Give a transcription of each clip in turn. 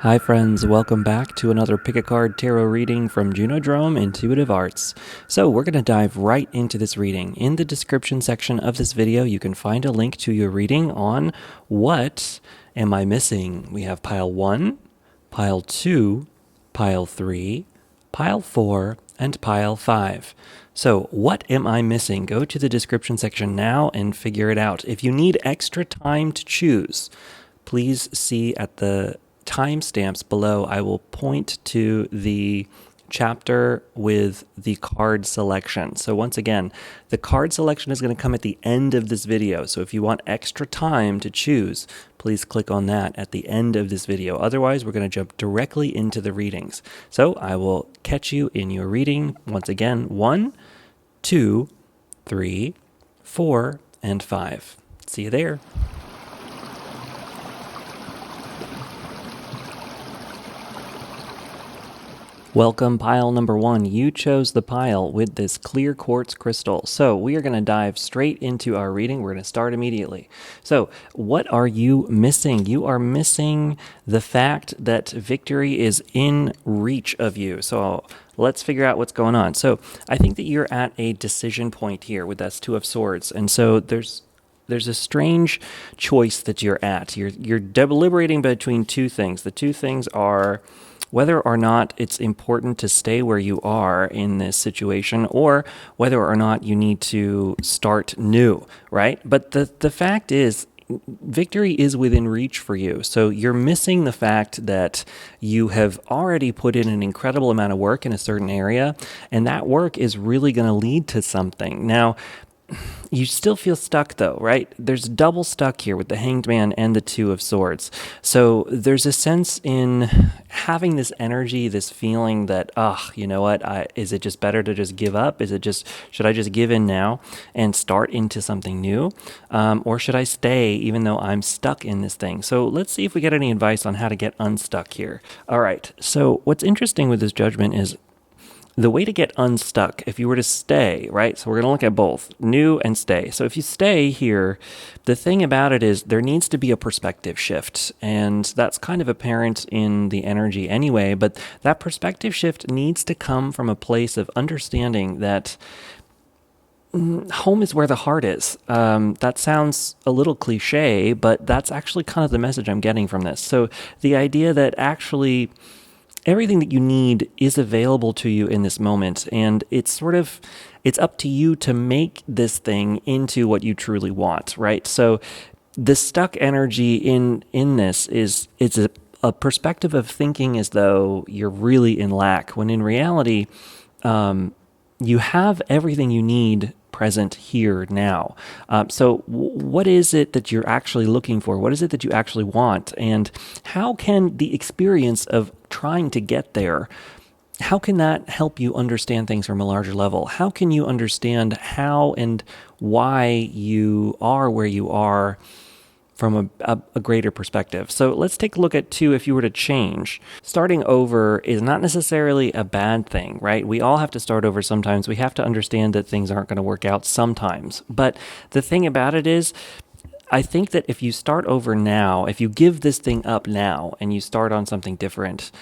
Hi friends, welcome back to another Pick a Card Tarot reading from Junodrome Intuitive Arts. So we're going to dive right into this reading. In the description section of this video, you can find a link to your reading on What Am I Missing? We have Pile 1, Pile 2, Pile 3, Pile 4, and Pile 5. So what am I missing? Go to the description section now and figure it out. If you need extra time to choose, please see at the timestamps below. I will point to the chapter with the card selection. So once again, the card selection is going to come at the end of this video. So if you want extra time to choose, please click on that at the end of this video. Otherwise, we're going to jump directly into the readings. So I will catch you in your reading once again. 1, 2, 3, 4, and 5. See you there. Welcome, pile number 1. You chose the pile with this clear quartz crystal. So we are going to dive straight into our reading. We're going to start immediately. So what are you missing? You are missing the fact that victory is in reach of you. So let's figure out what's going on. So I think that you're at a decision point here with that 2 of Swords. And so there's a strange choice that you're at. You're deliberating between 2 things. The 2 things are whether or not it's important to stay where you are in this situation, or whether or not you need to start new, right? But the fact is, victory is within reach for you. So you're missing the fact that you have already put in an incredible amount of work in a certain area, and that work is really going to lead to something. Now, you still feel stuck though, right? There's double stuck here with the Hanged Man and the 2 of Swords. So there's a sense in having this energy, this feeling that, you know what? Is it just better to just give up? Should I just give in now and start into something new? Or should I stay even though I'm stuck in this thing? So let's see if we get any advice on how to get unstuck here. All right. So what's interesting with this judgment is the way to get unstuck, if you were to stay, right? So we're going to look at both, new and stay. So if you stay here, the thing about it is there needs to be a perspective shift. And that's kind of apparent in the energy anyway. But that perspective shift needs to come from a place of understanding that home is where the heart is. That sounds a little cliche, but that's actually kind of the message I'm getting from this. So the idea that actually everything that you need is available to you in this moment, and it's up to you to make this thing into what you truly want, right? So the stuck energy in this is a perspective of thinking as though you're really in lack, when in reality, you have everything you need present here now. So what is it that you're actually looking for? What is it that you actually want? And how can the experience of trying to get there, how can that help you understand things from a larger level? How can you understand how and why you are where you are from a greater perspective? So let's take a look at 2. If you were to change, starting over is not necessarily a bad thing, right? We all have to start over sometimes. We have to understand that things aren't going to work out sometimes. But the thing about it is, I think that if you start over now, if you give this thing up now and you start on something different,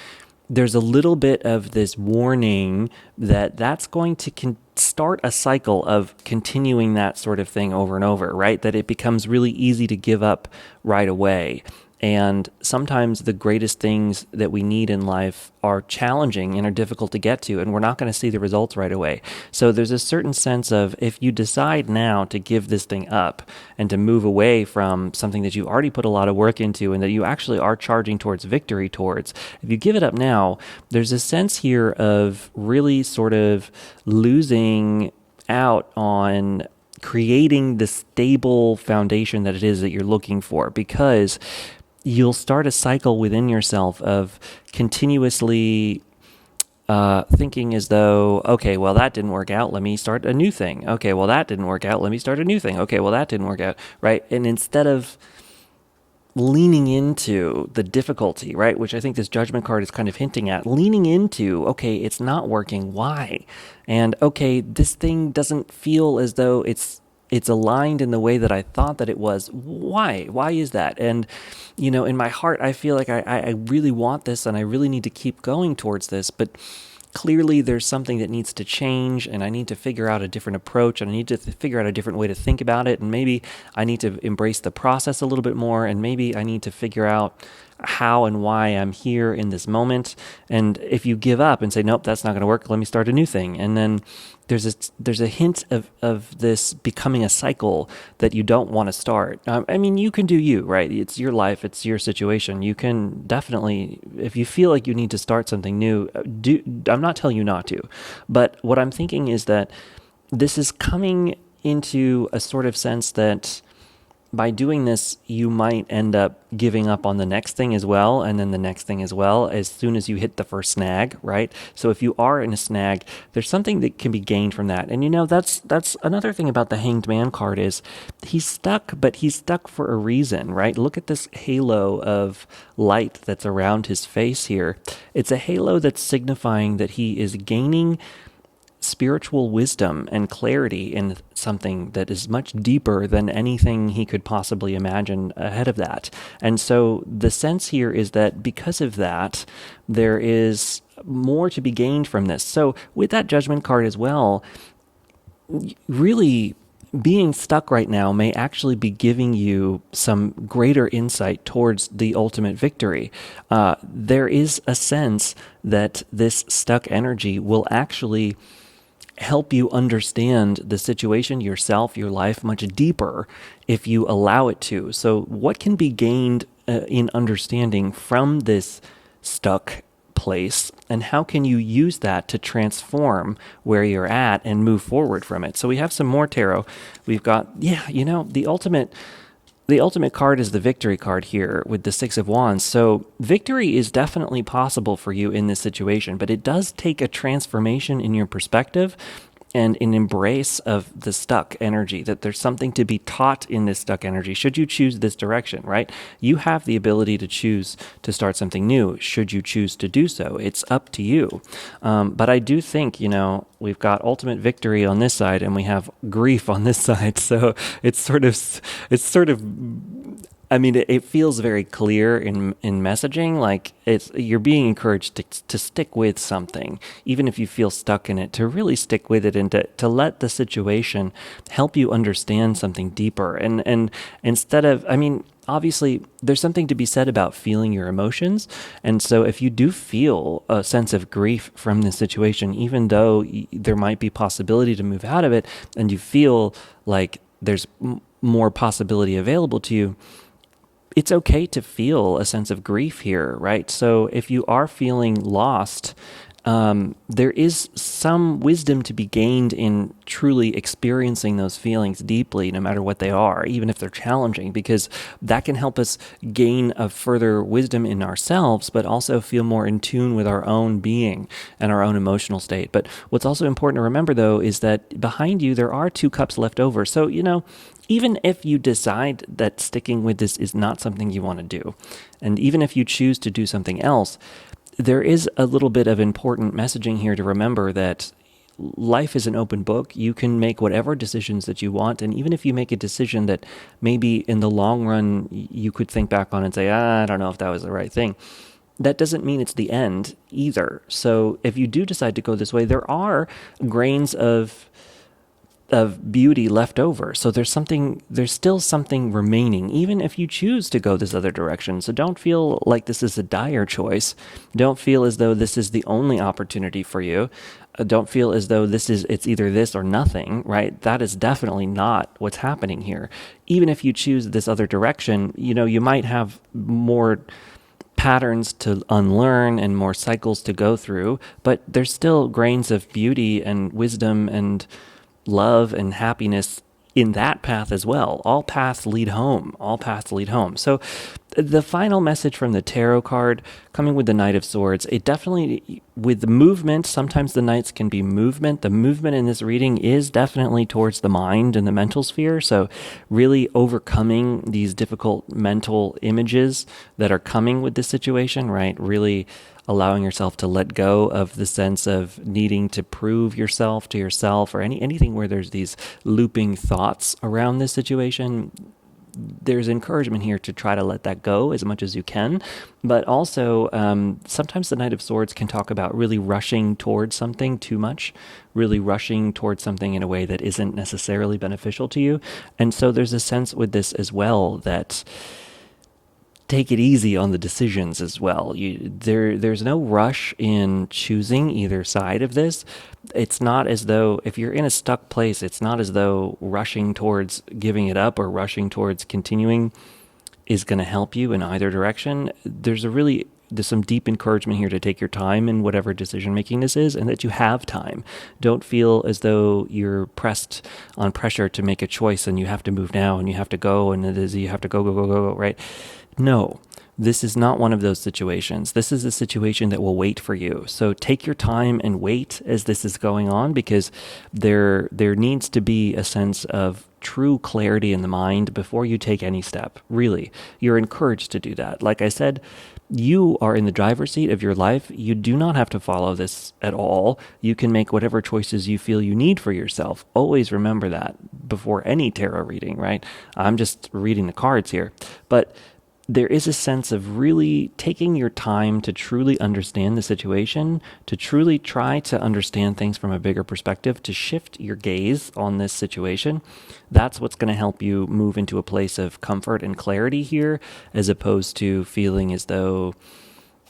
there's a little bit of this warning that that's going to start a cycle of continuing that sort of thing over and over, right? That it becomes really easy to give up right away. And sometimes the greatest things that we need in life are challenging and are difficult to get to, and we're not going to see the results right away. So there's a certain sense of, if you decide now to give this thing up and to move away from something that you already put a lot of work into and that you actually are charging towards victory towards, if you give it up now, there's a sense here of really sort of losing out on creating the stable foundation that it is that you're looking for, because you'll start a cycle within yourself of continuously thinking as though, okay, well, that didn't work out. Let me start a new thing. Okay, well, that didn't work out. Let me start a new thing. Okay, well, that didn't work out, right? And instead of leaning into the difficulty, right, which I think this judgment card is kind of hinting at, leaning into, okay, it's not working. Why? And okay, this thing doesn't feel as though it's it's aligned in the way that I thought that it was. Why? Why is that? And, in my heart, I feel like I really want this and I really need to keep going towards this, but clearly there's something that needs to change, and I need to figure out a different approach, and I need to figure out a different way to think about it, and maybe I need to embrace the process a little bit more, and maybe I need to figure out how and why I'm here in this moment. And if you give up and say, nope, that's not going to work, let me start a new thing. And then there's a hint of this becoming a cycle that you don't want to start. You can do you, right? It's your life, it's your situation. You can definitely, if you feel like you need to start something new, I'm not telling you not to. But what I'm thinking is that this is coming into a sort of sense that by doing this, you might end up giving up on the next thing as well, and then the next thing as well, as soon as you hit the first snag, right? So if you are in a snag, there's something that can be gained from that. And that's another thing about the Hanged Man card is he's stuck, but he's stuck for a reason, right? Look at this halo of light that's around his face here. It's a halo that's signifying that he is gaining spiritual wisdom and clarity in something that is much deeper than anything he could possibly imagine ahead of that. And so the sense here is that because of that, there is more to be gained from this. So with that Judgment card as well, really being stuck right now may actually be giving you some greater insight towards the ultimate victory. There is a sense that this stuck energy will actually help you understand the situation, yourself, your life much deeper if you allow it to. So what can be gained in understanding from this stuck place, and how can you use that to transform where you're at and move forward from it? So we have some more tarot. We've got, the ultimate card is the victory card here with the Six of Wands. So victory is definitely possible for you in this situation, but it does take a transformation in your perspective and an embrace of the stuck energy, that there's something to be taught in this stuck energy. Should you choose this direction, right? You have the ability to choose to start something new. Should you choose to do so, it's up to you. But I do think, we've got ultimate victory on this side and we have grief on this side. So it feels very clear in messaging, like you're being encouraged to stick with something, even if you feel stuck in it, to really stick with it and to let the situation help you understand something deeper. And instead of, obviously there's something to be said about feeling your emotions. And so if you do feel a sense of grief from this situation, even though there might be possibility to move out of it, and you feel like there's more possibility available to you, it's okay to feel a sense of grief here, right? So if you are feeling lost, there is some wisdom to be gained in truly experiencing those feelings deeply, no matter what they are, even if they're challenging, because that can help us gain a further wisdom in ourselves, but also feel more in tune with our own being and our own emotional state. But what's also important to remember, though, is that behind you, there are 2 cups left over. So, even if you decide that sticking with this is not something you want to do, and even if you choose to do something else, there is a little bit of important messaging here to remember that life is an open book. You can make whatever decisions that you want, and even if you make a decision that maybe in the long run you could think back on and say, I don't know if that was the right thing, that doesn't mean it's the end either. So if you do decide to go this way, there are grains of beauty left over. So there's still something remaining, even if you choose to go this other direction. So don't feel like this is a dire choice. Don't feel as though this is the only opportunity for you. Don't feel as though it's either this or nothing, right? That is definitely not what's happening here. Even if you choose this other direction, you might have more patterns to unlearn and more cycles to go through, but there's still grains of beauty and wisdom and love and happiness in that path as well. All paths lead home. All paths lead home. So the final message from the tarot card coming with the Knight of Swords, it definitely, with the movement, sometimes the knights can be movement. The movement in this reading is definitely towards the mind and the mental sphere. So really overcoming these difficult mental images that are coming with this situation, right? Really allowing yourself to let go of the sense of needing to prove yourself to yourself or anything where there's these looping thoughts around this situation. There's encouragement here to try to let that go as much as you can. But also, sometimes the Knight of Swords can talk about really rushing towards something too much, really rushing towards something in a way that isn't necessarily beneficial to you. And so there's a sense with this as well that take it easy on the decisions as well. There's no rush in choosing either side of this. It's not as though, if you're in a stuck place, it's not as though rushing towards giving it up or rushing towards continuing is going to help you in either direction. There's some deep encouragement here to take your time in whatever decision making this is, and that you have time. Don't feel as though you're pressed on pressure to make a choice and you have to move now and you have to go and you have to go, right? No, this is not one of those situations. This is a situation that will wait for you. So take your time and wait as this is going on, because there needs to be a sense of true clarity in the mind before you take any step. Really, you're encouraged to do that. Like I said, you are in the driver's seat of your life. You do not have to follow this at all. You can make whatever choices you feel you need for yourself. Always remember that before any tarot reading, right? I'm just reading the cards here. But there is a sense of really taking your time to truly understand the situation, to truly try to understand things from a bigger perspective, to shift your gaze on this situation. That's what's going to help you move into a place of comfort and clarity here, as opposed to feeling as though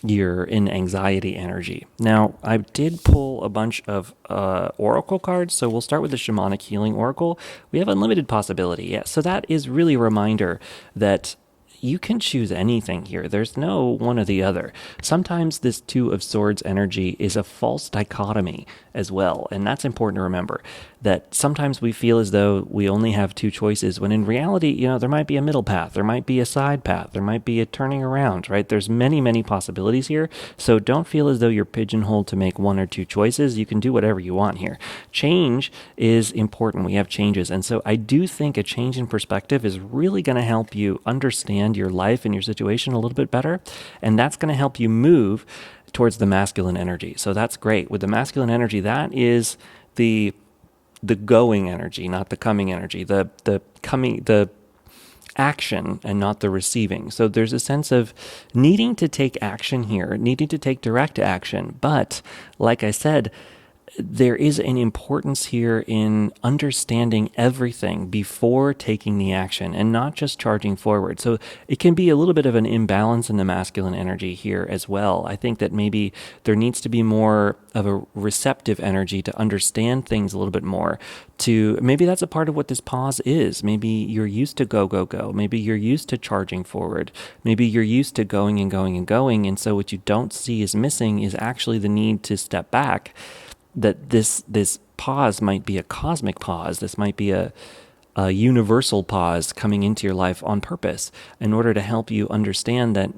you're in anxiety energy. Now, I did pull a bunch of oracle cards, so we'll start with the Shamanic Healing Oracle. We have unlimited possibility. Yeah, so that is really a reminder that you can choose anything here. There's no one or the other. Sometimes this Two of Swords energy is a false dichotomy as well. And that's important to remember, that sometimes we feel as though we only have two choices, when in reality, there might be a middle path, there might be a side path, there might be a turning around, right? There's many, many possibilities here. So don't feel as though you're pigeonholed to make one or two choices. You can do whatever you want here. Change is important. We have changes. And so I do think a change in perspective is really going to help you understand your life and your situation a little bit better. And that's going to help you move towards the masculine energy. So that's great. With the masculine energy, that is the going energy, not the coming energy, the action and not the receiving. So there's a sense of needing to take action here, needing to take direct action. But like I said, there is an importance here in understanding everything before taking the action and not just charging forward. So it can be a little bit of an imbalance in the masculine energy here as well. I think that maybe there needs to be more of a receptive energy to understand things a little bit more. Maybe that's a part of what this pause is. Maybe you're used to go. Maybe you're used to charging forward. Maybe you're used to going and going and going. And so what you don't see is missing is actually the need to step back. That this pause might be a cosmic pause. This might be a universal pause coming into your life on purpose in order to help you understand that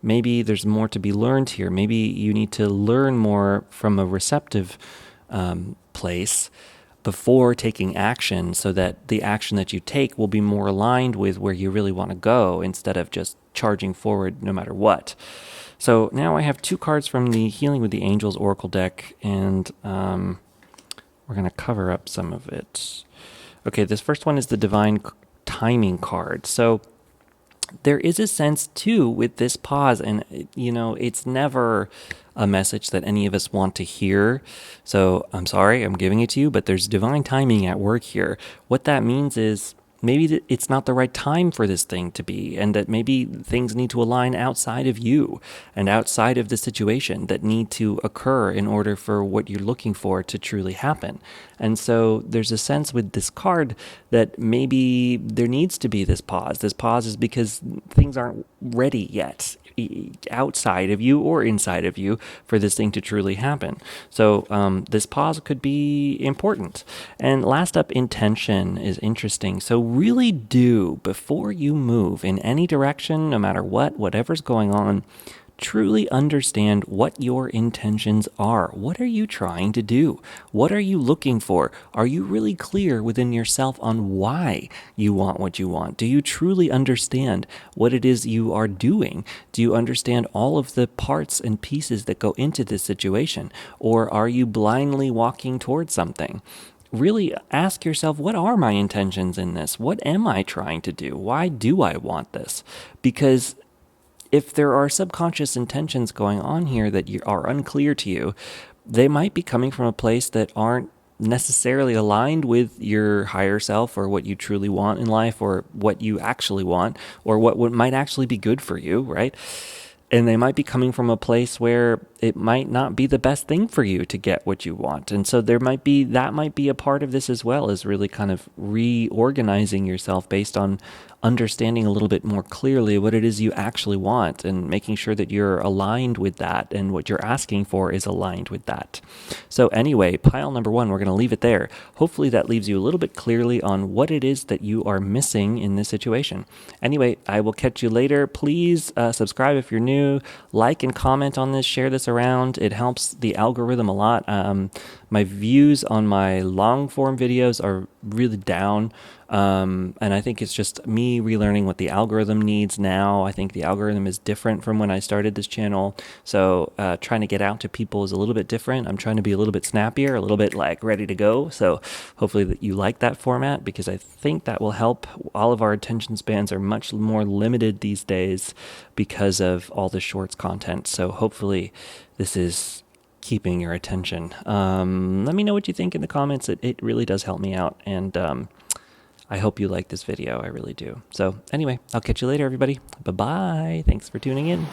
maybe there's more to be learned here. Maybe you need to learn more from a receptive place before taking action, so that the action that you take will be more aligned with where you really want to go, instead of just charging forward no matter what. So now I have two cards from the Healing with the Angels Oracle deck, and we're going to cover up some of it. Okay, this first one is the Divine Timing card. So there is a sense, too, with this pause, and, it's never a message that any of us want to hear. So I'm sorry, I'm giving it to you, but there's divine timing at work here. What that means is maybe it's not the right time for this thing to be, and that maybe things need to align outside of you and outside of the situation that need to occur in order for what you're looking for to truly happen. And so there's a sense with this card that maybe there needs to be this pause. This pause is because things aren't ready yet, outside of you or inside of you, for this thing to truly happen. So this pause could be important. And last up, intention is interesting. So really do, before you move in any direction, no matter whatever's going on, Truly understand what your intentions are. What are you trying to do? What are you looking for? Are you really clear within yourself on why you want what you want? Do you truly understand what it is you are doing? Do you understand all of the parts and pieces that go into this situation? Or are you blindly walking towards something? Really ask yourself, what are my intentions in this? What am I trying to do? Why do I want this? Because if there are subconscious intentions going on here that are unclear to you, they might be coming from a place that aren't necessarily aligned with your higher self or what you truly want in life or what you actually want or what might actually be good for you, right? And they might be coming from a place where it might not be the best thing for you to get what you want. And so that might be a part of this as well, is really kind of reorganizing yourself based on understanding a little bit more clearly what it is you actually want and making sure that you're aligned with that and what you're asking for is aligned with that. So anyway, pile number 1, we're going to leave it there. Hopefully that leaves you a little bit clearly on what it is that you are missing in this situation. Anyway, I will catch you later. Please subscribe if you're new, like and comment on this, share this around. It helps the algorithm a lot. My views on my long form videos are really down. And I think it's just me relearning what the algorithm needs now. I think the algorithm is different from when I started this channel. So trying to get out to people is a little bit different. I'm trying to be a little bit snappier, a little bit like ready to go. So hopefully that you like that format, because I think that will help. All of our attention spans are much more limited these days because of all the shorts content. So hopefully this is keeping your attention. Let me know what you think in the comments. It really does help me out. And I hope you like this video. I really do. So anyway, I'll catch you later, everybody. Bye-bye. Thanks for tuning in.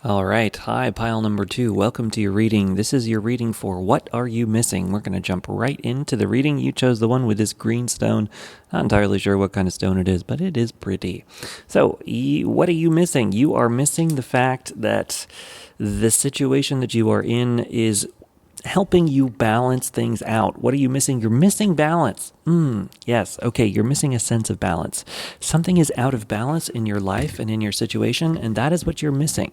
All right. Hi, pile number 2. Welcome to your reading. This is your reading for What Are You Missing? We're going to jump right into the reading. You chose the one with this green stone. Not entirely sure what kind of stone it is, but it is pretty. So what are you missing? You are missing the fact that the situation that you are in is helping you balance things out. What are you missing? You're missing balance. Yes. Okay. You're missing a sense of balance. Something is out of balance in your life and in your situation, and that is what you're missing.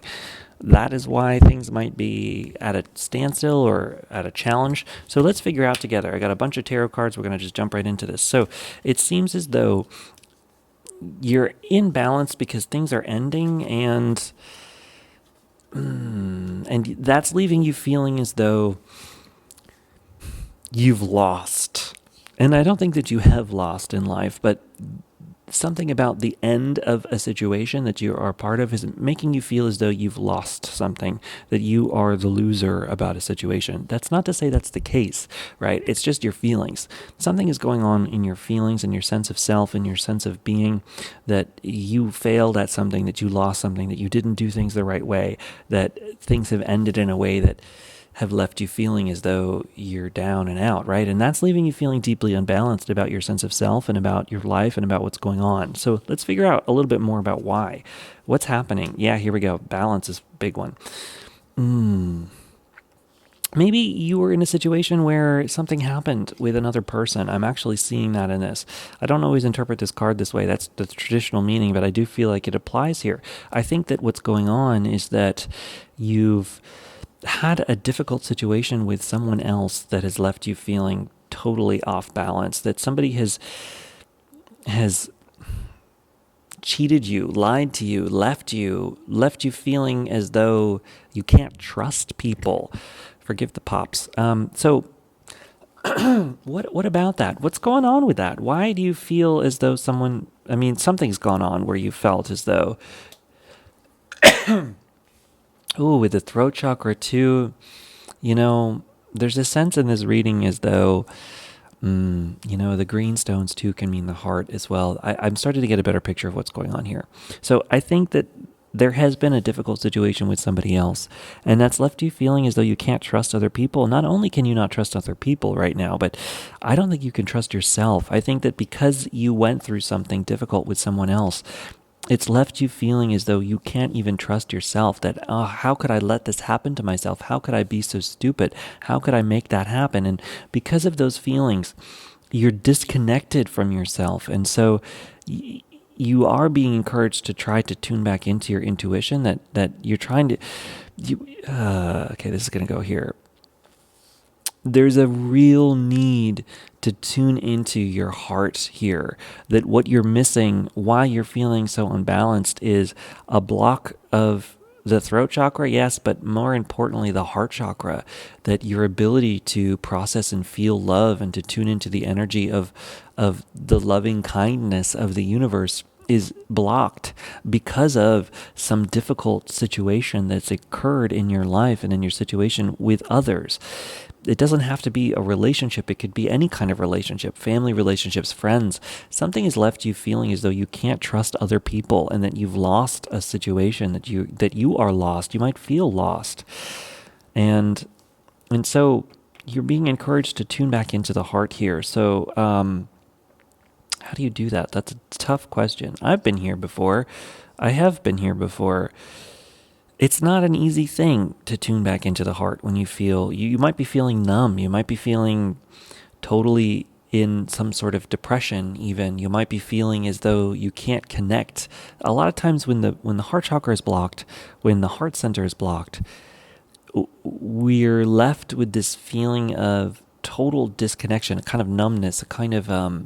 That is why things might be at a standstill or at a challenge. So let's figure out together. I got a bunch of tarot cards. We're going to just jump right into this. So it seems as though you're in balance because things are ending, and that's leaving you feeling as though you've lost. And I don't think that you have lost in life, but something about the end of a situation that you are a part of is making you feel as though you've lost something, that you are the loser about a situation. That's not to say that's the case, right? It's just your feelings. Something is going on in your feelings and your sense of self and your sense of being, that you failed at something, that you lost something, that you didn't do things the right way, that things have ended in a way that have left you feeling as though you're down and out, right? And that's leaving you feeling deeply unbalanced about your sense of self and about your life and about what's going on. So let's figure out a little bit more about why. What's happening? Yeah, here we go. Balance is a big one. Maybe you were in a situation where something happened with another person. I'm actually seeing that in this. I don't always interpret this card this way. That's the traditional meaning, but I do feel like it applies here. I think that what's going on is that you've had a difficult situation with someone else that has left you feeling totally off balance, that somebody has cheated you, lied to you, left you feeling as though you can't trust people. Forgive the pops. So what about that? What's going on with that? Why do you feel as though something's gone on where you felt as though with the throat chakra too, there's a sense in this reading as though, the green stones too can mean the heart as well. I'm starting to get a better picture of what's going on here. So I think that there has been a difficult situation with somebody else, and that's left you feeling as though you can't trust other people. Not only can you not trust other people right now, but I don't think you can trust yourself. I think that because you went through something difficult with someone else, it's left you feeling as though you can't even trust yourself, that, how could I let this happen to myself? How could I be so stupid? How could I make that happen? And because of those feelings, you're disconnected from yourself. And so you are being encouraged to try to tune back into your intuition, that you're trying to, okay, this is going to go here. There's a real need to tune into your heart here, that what you're missing, why you're feeling so unbalanced, is a block of the throat chakra, yes, but more importantly, the heart chakra, that your ability to process and feel love and to tune into the energy of the loving kindness of the universe is blocked because of some difficult situation that's occurred in your life and in your situation with others. It doesn't have to be a relationship. It could be any kind of relationship, family relationships, friends. Something has left you feeling as though you can't trust other people and that you've lost a situation, that you are lost. You might feel lost. And so you're being encouraged to tune back into the heart here. So, how do you do that? That's a tough question. I've been here before. I have been here before. It's not an easy thing to tune back into the heart when you feel, you might be feeling numb. You might be feeling totally in some sort of depression even. You might be feeling as though you can't connect. A lot of times when the heart chakra is blocked, when the heart center is blocked, we're left with this feeling of total disconnection, a kind of numbness, a kind of,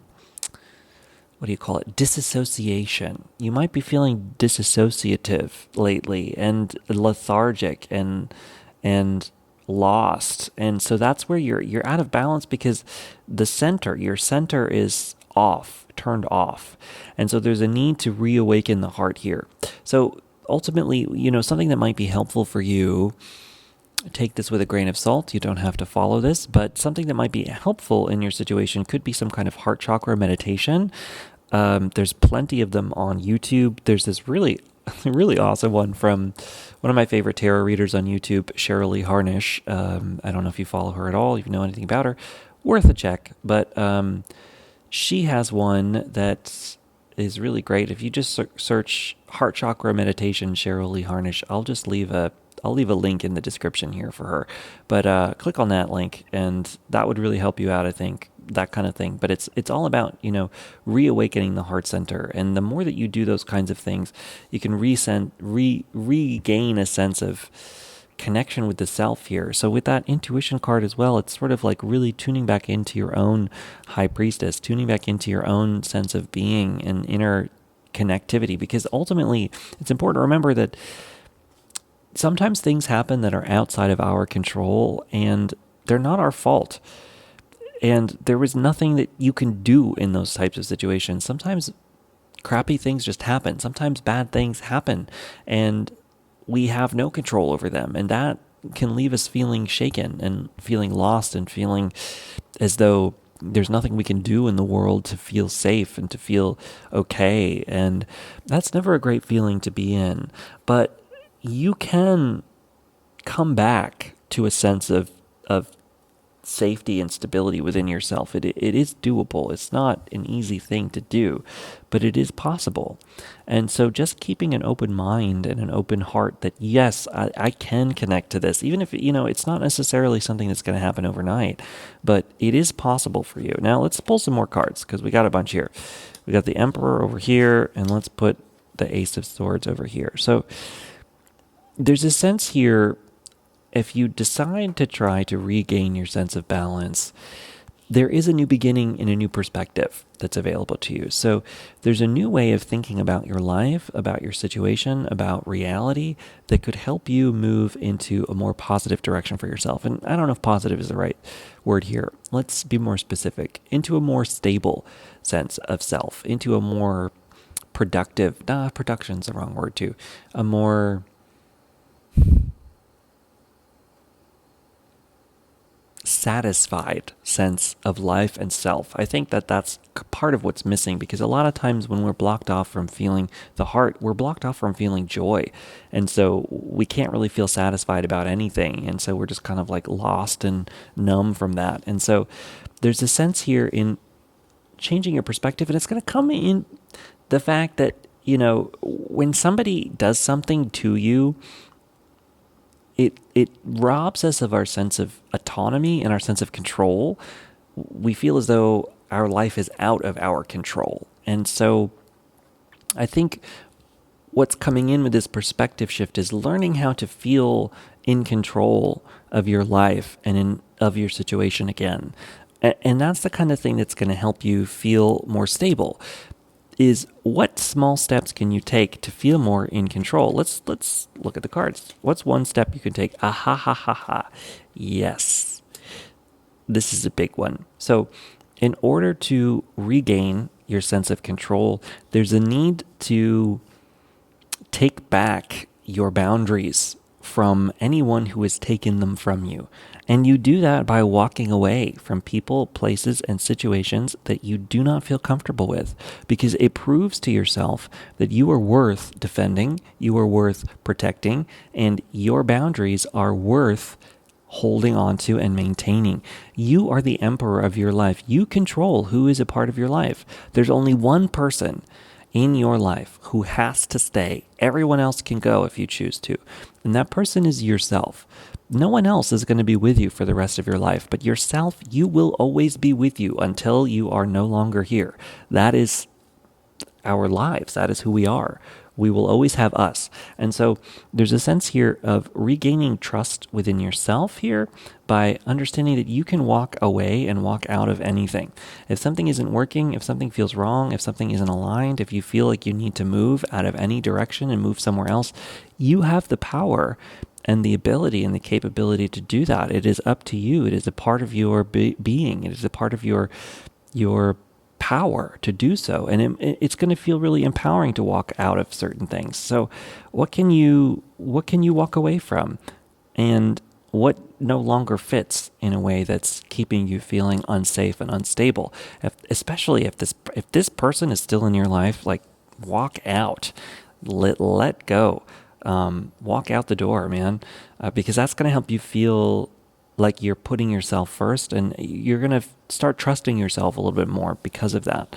what do you call it? Disassociation. You might be feeling disassociative lately and lethargic and lost. And so that's where you're out of balance because your center is off, turned off. And so there's a need to reawaken the heart here. So ultimately, something that might be helpful for you, take this with a grain of salt. You don't have to follow this, but something that might be helpful in your situation could be some kind of heart chakra meditation. There's plenty of them on YouTube. There's this really, really awesome one from one of my favorite tarot readers on YouTube, Cheryl Lee Harnish. I don't know if you follow her at all, if you know anything about her. Worth a check. But she has one that is really great. If you just search heart chakra meditation, Cheryl Lee Harnish, I'll leave a link in the description here for her. But click on that link, and that would really help you out, I think, that kind of thing. But it's all about, reawakening the heart center. And the more that you do those kinds of things, you can regain a sense of connection with the self here. So with that intuition card as well, it's sort of like really tuning back into your own high priestess, tuning back into your own sense of being and inner connectivity. Because ultimately, it's important to remember that sometimes things happen that are outside of our control, and they're not our fault. And there was nothing that you can do in those types of situations. Sometimes crappy things just happen. Sometimes bad things happen, and we have no control over them. And that can leave us feeling shaken and feeling lost and feeling as though there's nothing we can do in the world to feel safe and to feel okay. And that's never a great feeling to be in. But you can come back to a sense of safety and stability within yourself. It is doable. It's not an easy thing to do, but it is possible. And so just keeping an open mind and an open heart that, yes, I can connect to this, even if, it's not necessarily something that's going to happen overnight, but it is possible for you. Now let's pull some more cards because we got a bunch here. We got the Emperor over here, and let's put the Ace of Swords over here. So there's a sense here, if you decide to try to regain your sense of balance, there is a new beginning and a new perspective that's available to you. So there's a new way of thinking about your life, about your situation, about reality that could help you move into a more positive direction for yourself. And I don't know if positive is the right word here. Let's be more specific. Into a more stable sense of self, into a more productive, production's the wrong word too, a more satisfied sense of life and self. I think that that's part of what's missing, because a lot of times when we're blocked off from feeling the heart, we're blocked off from feeling joy. And so we can't really feel satisfied about anything. And so we're just kind of like lost and numb from that. And so there's a sense here in changing your perspective, and it's going to come in the fact that, when somebody does something to you, it robs us of our sense of autonomy and our sense of control. We feel as though our life is out of our control. And so I think what's coming in with this perspective shift is learning how to feel in control of your life and of your situation again. And that's the kind of thing that's going to help you feel more stable. Is what small steps can you take to feel more in control? Let's look at the cards. What's one step you can take? Ah ha ha ha ha. Yes. This is a big one. So, in order to regain your sense of control, there's a need to take back your boundaries from anyone who has taken them from you. And you do that by walking away from people, places, and situations that you do not feel comfortable with, because it proves to yourself that you are worth defending, you are worth protecting, and your boundaries are worth holding on to and maintaining. You are the emperor of your life. You control who is a part of your life. There's only one person in your life who has to stay. Everyone else can go if you choose to. And that person is yourself. No one else is going to be with you for the rest of your life, but yourself, you will always be with you until you are no longer here. That is our lives. That is who we are. We will always have us. And so there's a sense here of regaining trust within yourself here by understanding that you can walk away and walk out of anything. If something isn't working, if something feels wrong, if something isn't aligned, if you feel like you need to move out of any direction and move somewhere else, you have the power and the ability and the capability to do that. It is up to you. It is a part of your being. It is a part of your power to do so. And it's going to feel really empowering to walk out of certain things. So what can you walk away from? And what no longer fits in a way that's keeping you feeling unsafe and unstable? Especially if this person is still in your life, like, walk out, let go. Walk out the door, man, because that's going to help you feel like you're putting yourself first, and you're going to start trusting yourself a little bit more because of that.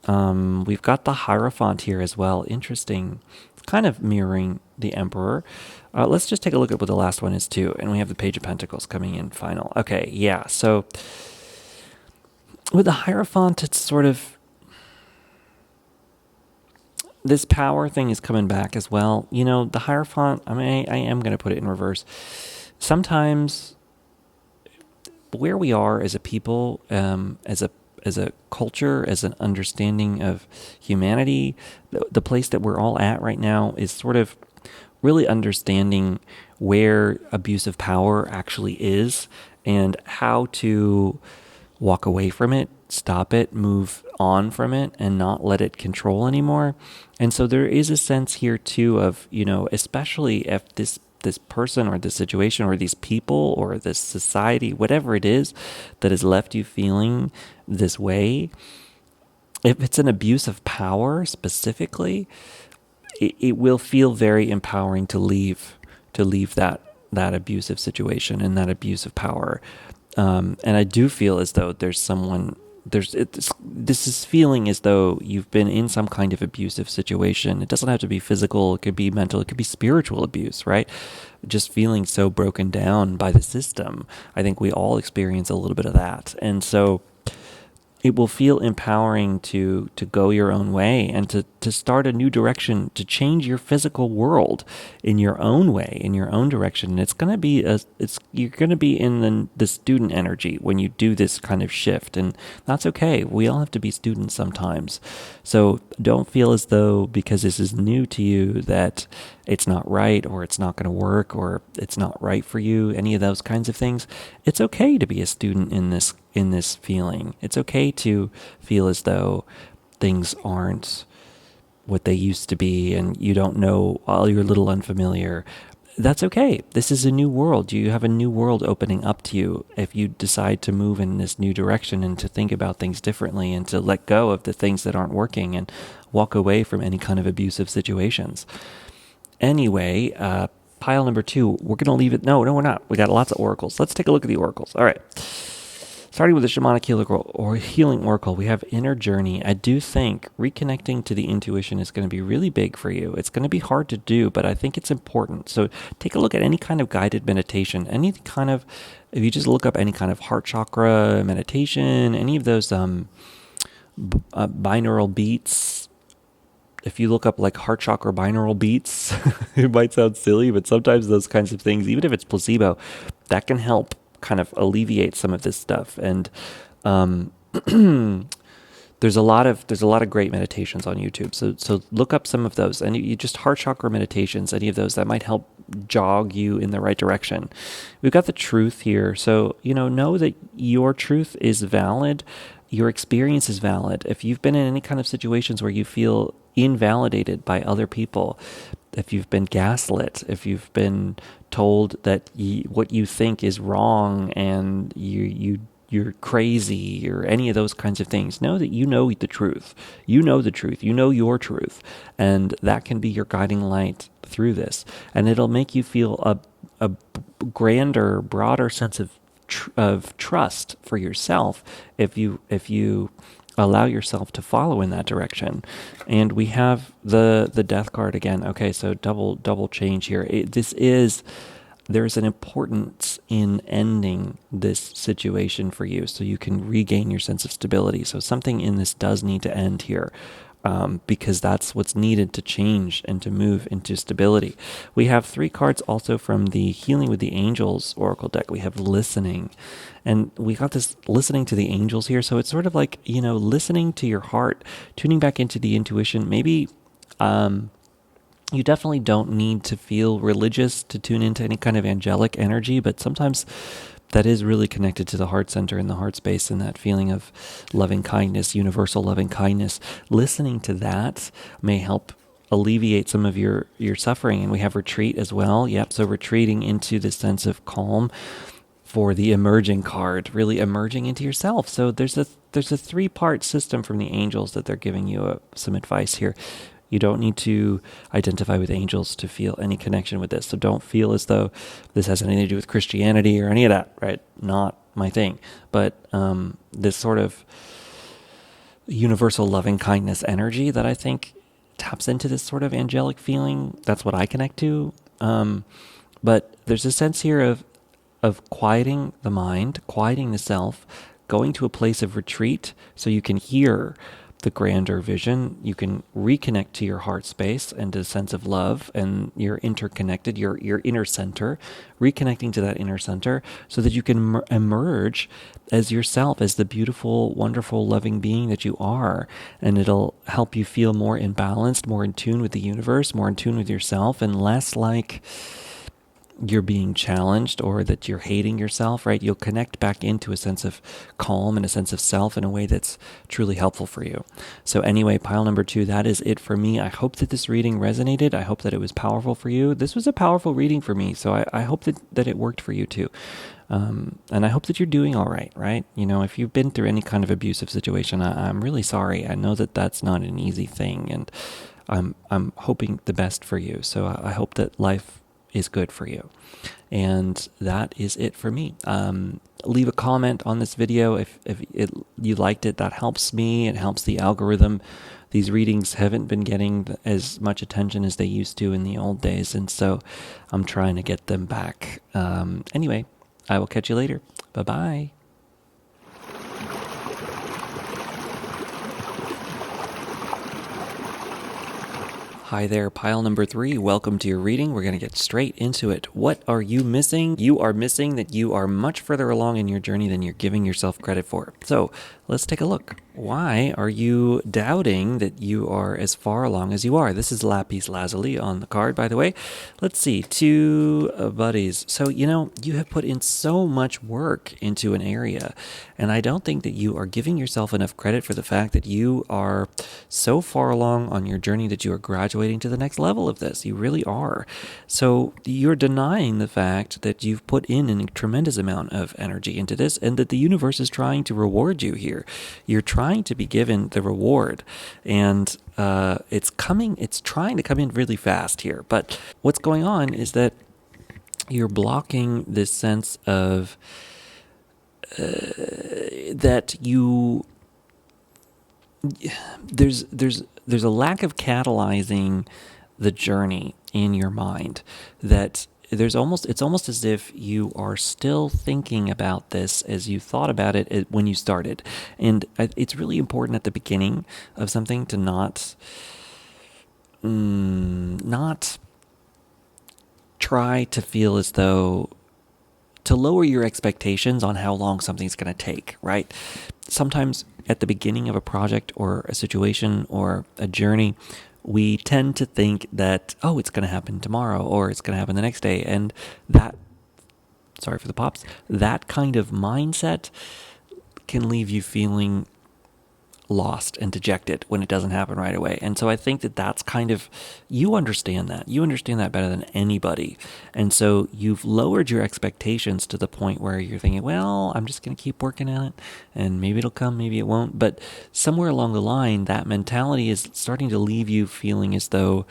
We've got the Hierophant here as well. Interesting. Kind of mirroring the Emperor. Let's just take a look at what the last one is too. And we have the Page of Pentacles coming in final. Okay, yeah. So with the Hierophant, it's sort of, this power thing is coming back as well. You know, the Hierophant, I am going to put it in reverse. Sometimes where we are as a people, as a culture, as an understanding of humanity, the place that we're all at right now is sort of really understanding where abuse of power actually is and how to walk away from it, stop it, move on from it, and not let it control anymore. And so there is a sense here too of, you know, especially if this person or this situation or these people or this society, whatever it is that has left you feeling this way, if it's an abuse of power specifically, it will feel very empowering to leave that abusive situation and that abuse of power. And I do feel as though there's someone, this is feeling as though you've been in some kind of abusive situation. It doesn't have to be physical. It could be mental. It could be spiritual abuse, right? Just feeling so broken down by the system. I think we all experience a little bit of that. And so it will feel empowering to go your own way and to start a new direction, to change your physical world in your own way, in your own direction. And it's going to be you're going to be in the student energy when you do this kind of shift, and that's okay. We all have to be students sometimes. So don't feel as though because this is new to you that it's not right or it's not going to work or it's not right for you, any of those kinds of things. It's okay to be a student in this feeling. It's okay to feel as though things aren't what they used to be and you don't know, all you're a little unfamiliar. That's okay. This is a new world. You have a new world opening up to you if you decide to move in this new direction and to think about things differently and to let go of the things that aren't working and walk away from any kind of abusive situations. Anyway, pile number 2, we're going to leave it. No, we're not. We got lots of oracles. Let's take a look at the oracles. All right. Starting with the Shamanic Healing Oracle, we have Inner Journey. I do think reconnecting to the intuition is going to be really big for you. It's going to be hard to do, but I think it's important. So take a look at any kind of guided meditation, any kind of, if you just look up any kind of heart chakra meditation, any of those binaural beats if you look up like heart chakra binaural beats, it might sound silly, but sometimes those kinds of things, even if it's placebo, that can help kind of alleviate some of this stuff. And um, there's a lot of great meditations on YouTube. So look up some of those, and you just heart chakra meditations, any of those that might help jog you in the right direction. We've got the truth here, so know that your truth is valid. Your experience is valid. If you've been in any kind of situations where you feel invalidated by other people, if you've been gaslit, if you've been told that what you think is wrong and you're crazy or any of those kinds of things, know that you know the truth. You know the truth. You know your truth. And that can be your guiding light through this. And it'll make you feel a grander, broader sense of trust for yourself if you allow yourself to follow in that direction. And we have the death card again. Okay, so double change here. There's an importance in ending this situation for you so you can regain your sense of stability. So something in this does need to end here. Because that's what's needed to change and to move into stability. We have 3 cards also from the Healing with the Angels Oracle deck. We have listening, and we got this listening to the angels here. So it's sort of like, listening to your heart, tuning back into the intuition. Maybe you definitely don't need to feel religious to tune into any kind of angelic energy, but sometimes that is really connected to the heart center and the heart space and that feeling of loving kindness, universal loving kindness. Listening to that may help alleviate some of your suffering. And we have retreat as well. Yep. So retreating into this sense of calm for the emerging card, really emerging into yourself. So there's a 3-part system from the angels that they're giving you some advice here. You don't need to identify with angels to feel any connection with this. So don't feel as though this has anything to do with Christianity or any of that, right? Not my thing. But this sort of universal loving kindness energy that I think taps into this sort of angelic feeling, that's what I connect to. But there's a sense here of quieting the mind, quieting the self, going to a place of retreat so you can hear the grander vision. You can reconnect to your heart space and to a sense of love, and you're interconnected, your inner center, reconnecting to that inner center so that you can emerge as yourself, as the beautiful, wonderful, loving being that you are. And it'll help you feel more imbalanced, more in tune with the universe, more in tune with yourself, and less like you're being challenged or that you're hating yourself, right? You'll connect back into a sense of calm and a sense of self in a way that's truly helpful for you. So anyway, pile number 2, that is it for me. I hope that this reading resonated. I hope that it was powerful for you. This was a powerful reading for me, so I hope that it worked for you too. And I hope that you're doing all right, right? If you've been through any kind of abusive situation, I'm really sorry. I know that that's not an easy thing, and I'm hoping the best for you. So I hope that life is good for you. And that is it for me. Leave a comment on this video if you liked it. That helps me. It helps the algorithm. These readings haven't been getting as much attention as they used to in the old days, and so I'm trying to get them back. Anyway, I will catch you later. Bye-bye. Hi there, pile number 3. Welcome to your reading. We're going to get straight into it. What are you missing? You are missing that you are much further along in your journey than you're giving yourself credit for. So let's take a look. Why are you doubting that you are as far along as you are? This is Lapis Lazuli on the card, by the way. Let's see, 2 buddies. So, you have put in so much work into an area, and I don't think that you are giving yourself enough credit for the fact that you are so far along on your journey that you are graduating to the next level of this. You really are. So you're denying the fact that you've put in a tremendous amount of energy into this, and that the universe is trying to reward you here. You're trying to be given the reward, and it's trying to come in really fast here. But what's going on is that you're blocking this sense of that you there's a lack of catalyzing the journey in your mind. That it's almost as if you are still thinking about this as you thought about it when you started. And it's really important at the beginning of something to not not try to feel as though to lower your expectations on how long something's going to take, right? Sometimes at the beginning of a project or a situation or a journey, we tend to think that, oh, it's going to happen tomorrow or it's going to happen the next day. And that, sorry for the pops, that kind of mindset can leave you feeling lost and dejected when it doesn't happen right away. And so I think that that's kind of, you understand that. You understand that better than anybody. And so you've lowered your expectations to the point where you're thinking, well, I'm just going to keep working at it and maybe it'll come, maybe it won't. But somewhere along the line, that mentality is starting to leave you feeling as though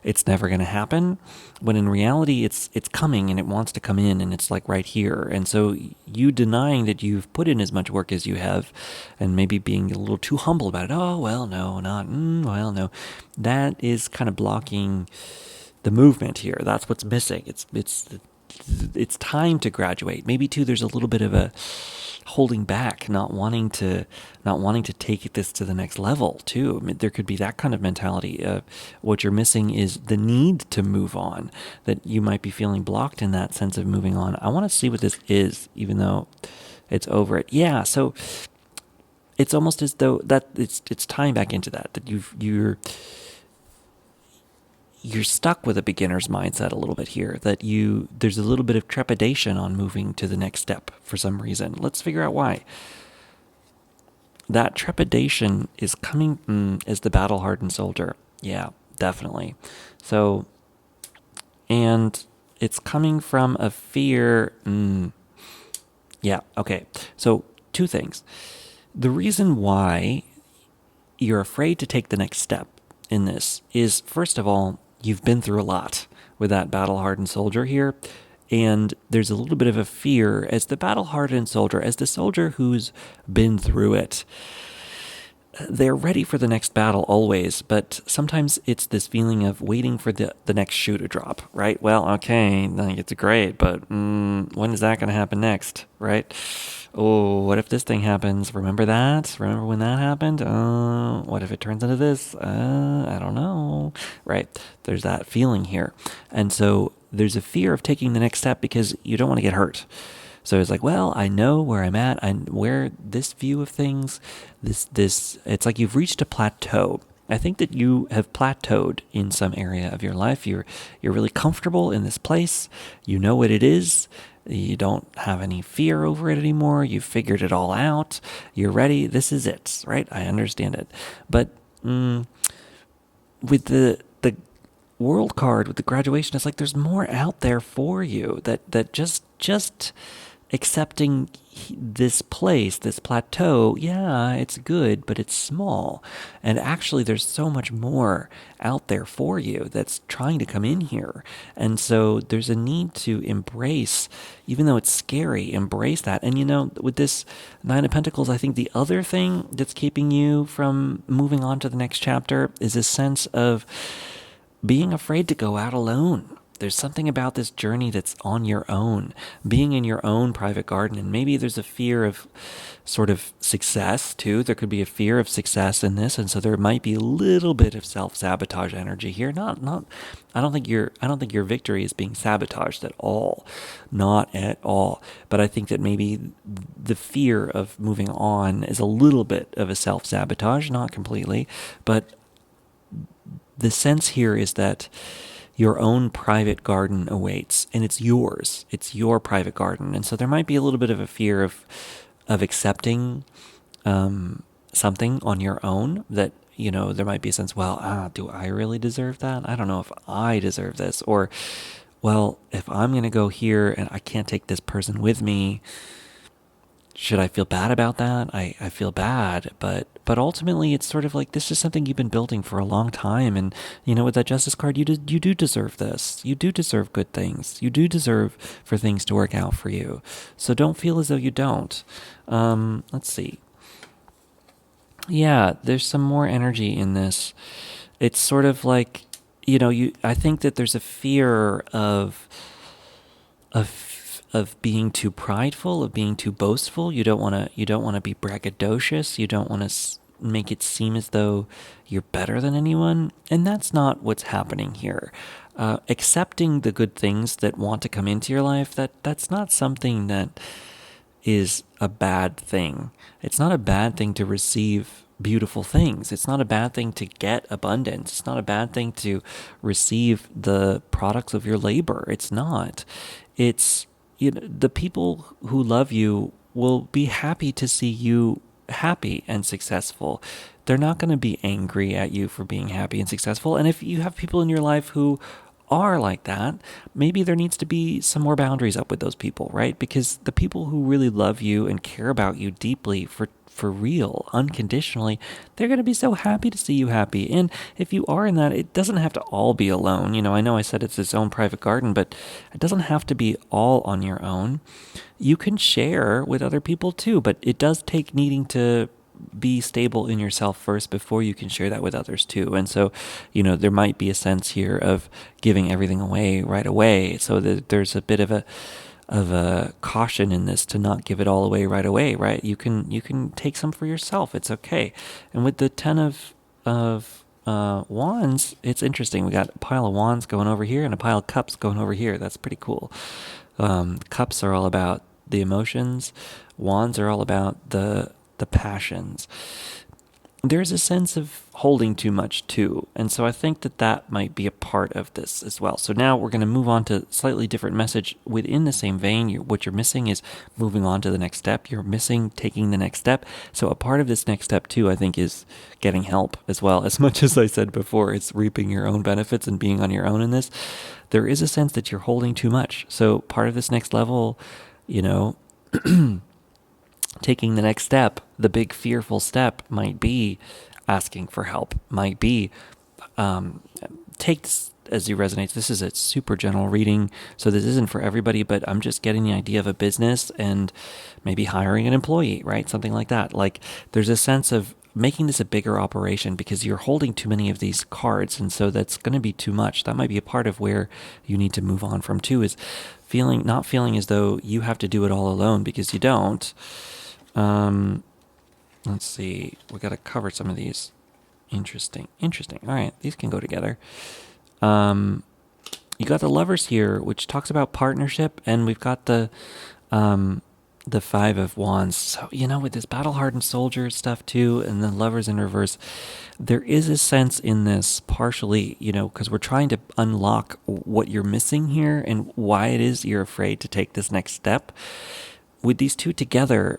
it's never going to happen, when in reality it's coming and it wants to come in and it's like right here. And so you denying that you've put in as much work as you have and maybe being a little too humble about it, oh well no, not well no, that is kind of blocking the movement here. That's what's missing. It's time to graduate. Maybe too there's a little bit of a holding back, not wanting to take this to the next level too. I mean, there could be that kind of mentality. What you're missing is the need to move on, that you might be feeling blocked in that sense of moving on. I want to see what this is, even though it's over it. Yeah, so it's almost as though that it's tying back into that you're stuck with a beginner's mindset a little bit here, that there's a little bit of trepidation on moving to the next step for some reason. Let's figure out why. That trepidation is coming as the battle-hardened soldier. Yeah, definitely. So, and it's coming from a fear. Yeah, okay. So, two things. The reason why you're afraid to take the next step in this is, first of all, you've been through a lot with that battle-hardened soldier here, and there's a little bit of a fear as the battle-hardened soldier, as the soldier who's been through it. They're ready for the next battle always, but sometimes it's this feeling of waiting for the next shoe to drop, right? Well, okay, it's great, but when is that going to happen next, right? Oh, what if this thing happens? Remember that? Remember when that happened? What if it turns into this? I don't know, right? There's that feeling here. And so there's a fear of taking the next step because you don't want to get hurt. So it's like, well, I know where I'm at. Where this view of things, it's like you've reached a plateau. I think that you have plateaued in some area of your life. You're really comfortable in this place. You know what it is. You don't have any fear over it anymore. You've figured it all out. You're ready. This is it, right? I understand it. But with the world card, with the graduation, it's like there's more out there for you. That just accepting this place, this plateau, yeah, it's good, but it's small. And actually, there's so much more out there for you that's trying to come in here. And so there's a need to embrace, even though it's scary, embrace that. And with this Nine of Pentacles, I think the other thing that's keeping you from moving on to the next chapter is a sense of being afraid to go out alone. There's something about this journey that's on your own, being in your own private garden. And maybe there's a fear of sort of success too. There could be a fear of success in this. And so there might be a little bit of self-sabotage energy here. I don't think your victory is being sabotaged at all. Not at all. But I think that maybe the fear of moving on is a little bit of a self-sabotage, not completely. But the sense here is that your own private garden awaits, and it's yours. It's your private garden. And so there might be a little bit of a fear of accepting something on your own, that, there might be a sense, well, do I really deserve that? I don't know if I deserve this. Or, well, if I'm going to go here and I can't take this person with me, should I feel bad about that? I feel bad, but ultimately it's sort of like, this is something you've been building for a long time. And, with that Justice card, you do deserve this. You do deserve good things. You do deserve for things to work out for you. So don't feel as though you don't. Let's see. Yeah, there's some more energy in this. It's sort of like, I think that there's a fear of being too prideful, of being too boastful. You don't want to be braggadocious. You don't want to make it seem as though you're better than anyone. And that's not what's happening here. Accepting the good things that want to come into your life, that's not something that is a bad thing. It's not a bad thing to receive beautiful things. It's not a bad thing to get abundance. It's not a bad thing to receive the products of your labor. It's not. It's, the people who love you will be happy to see you happy and successful. They're not going to be angry at you for being happy and successful. And if you have people in your life who are like that, maybe there needs to be some more boundaries up with those people, right? Because the people who really love you and care about you deeply for real, unconditionally, they're going to be so happy to see you happy. And if you are in that, it doesn't have to all be alone. I know I said it's its own private garden, but it doesn't have to be all on your own. You can share with other people too, but it does take needing to be stable in yourself first before you can share that with others too. And so, there might be a sense here of giving everything away right away. So that there's a bit of a caution in this to not give it all away right away, right? You can take some for yourself. It's okay. And with the 10 of wands, it's interesting. We got a pile of wands going over here and a pile of cups going over here. That's pretty cool. Cups are all about the emotions. Wands are all about the passions. There's a sense of holding too much too. And so I think that might be a part of this as well. So now we're going to move on to a slightly different message within the same vein. What you're missing is moving on to the next step. You're missing taking the next step. So a part of this next step too, I think, is getting help as well. As much as I said before, it's reaping your own benefits and being on your own in this. There is a sense that you're holding too much. So part of this next level, taking the next step, the big fearful step might be asking for help, might be take this as you resonate. This is a super general reading, so this isn't for everybody, but I'm just getting the idea of a business and maybe hiring an employee, right? Something like that. Like there's a sense of making this a bigger operation because you're holding too many of these cards, and so that's going to be too much. That might be a part of where you need to move on from too, is not feeling as though you have to do it all alone, because you don't. Let's see. We got to cover some of these. Interesting. All right. These can go together. You got the Lovers here, which talks about partnership, and we've got the 5 of Wands. So, with this battle-hardened soldier stuff too, and the Lovers in reverse, there is a sense in this partially, because we're trying to unlock what you're missing here and why it is you're afraid to take this next step. With these two together,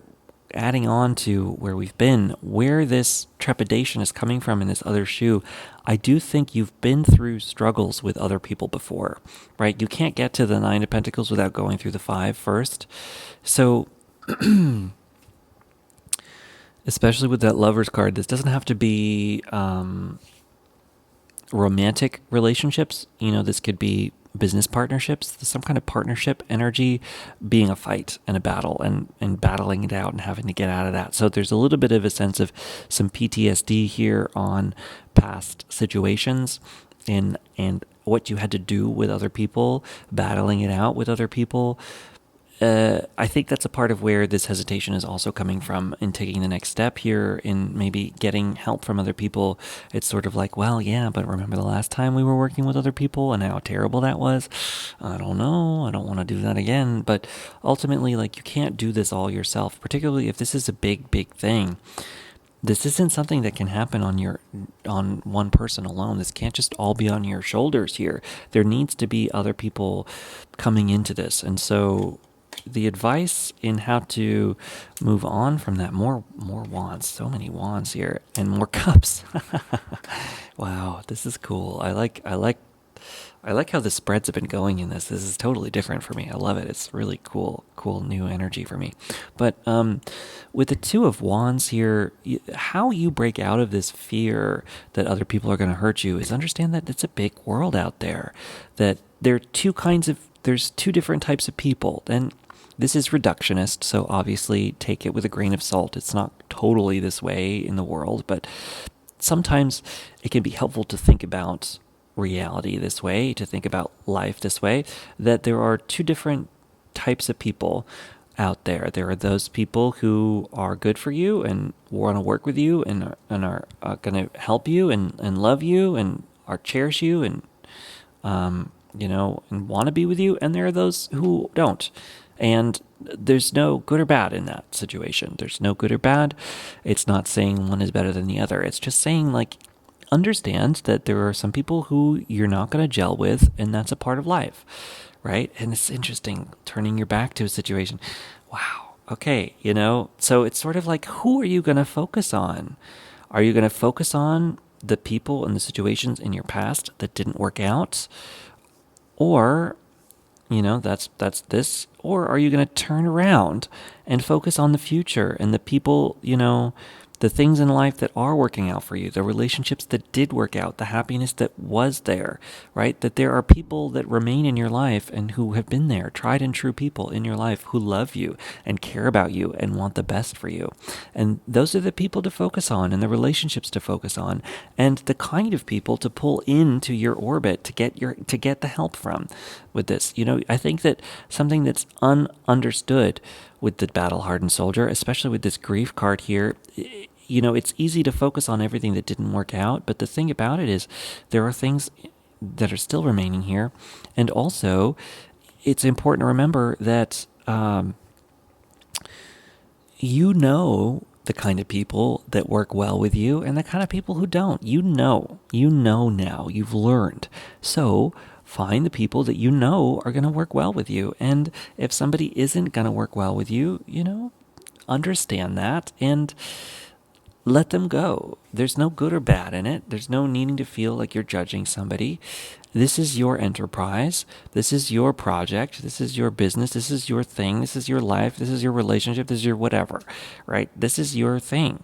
adding on to where we've been, where this trepidation is coming from in this other shoe, I do think you've been through struggles with other people before, right? You can't get to the 9 of Pentacles without going through the 5 first. So, especially with that Lovers card, this doesn't have to be romantic relationships. This could be business partnerships, some kind of partnership energy being a fight and a battle and battling it out and having to get out of that. So there's a little bit of a sense of some PTSD here on past situations and what you had to do with other people, battling it out with other people. I think that's a part of where this hesitation is also coming from in taking the next step here, in maybe getting help from other people. It's sort of like, well, yeah, but remember the last time we were working with other people and how terrible that was? I don't know. I don't want to do that again. But ultimately, you can't do this all yourself, particularly if this is a big, big thing. This isn't something that can happen on one person alone. This can't just all be on your shoulders here. There needs to be other people coming into this. And so the advice in how to move on from that, more wands, so many wands here, and more cups. Wow, this is cool. I like how the spreads have been going in this. This is totally different for me. I love it. It's really cool new energy for me. But with the 2 of Wands here, how you break out of this fear that other people are going to hurt you is understand that it's a big world out there, that there's 2 different types of people. And this is reductionist, so obviously take it with a grain of salt. It's not totally this way in the world, but sometimes it can be helpful to think about reality this way, to think about life this way, that there are 2 different types of people, out there. There are those people who are good for you and want to work with you and are going to help you and love you and are cherish you and and want to be with you. And there are those who don't. And there's no good or bad in that situation. There's no good or bad. It's not saying one is better than the other. It's just saying, like, understand that there are some people who you're not going to gel with, and that's a part of life, right? And it's interesting turning your back to a situation. Wow. Okay. So it's sort of like, who are you going to focus on? Are you going to focus on the people and the situations in your past that didn't work out? Or that's this. Or are you going to turn around and focus on the future and the people, the things in life that are working out for you, the relationships that did work out, the happiness that was there, right? That there are people that remain in your life and who have been there, tried and true people in your life who love you and care about you and want the best for you. And those are the people to focus on and the relationships to focus on and the kind of people to pull into your orbit to get the help from with this. I think that something that's understood with the battle-hardened soldier, especially with this grief card here, it's easy to focus on everything that didn't work out, but the thing about it is there are things that are still remaining here. And also, it's important to remember that the kind of people that work well with you and the kind of people who don't. You know now. You've learned. So find the people that you know are going to work well with you. And if somebody isn't going to work well with you, understand that and let them go. There's no good or bad in it. There's no needing to feel like you're judging somebody. This is your enterprise. This is your project. This is your business. This is your thing. This is your life. This is your relationship. This is your whatever, right? This is your thing.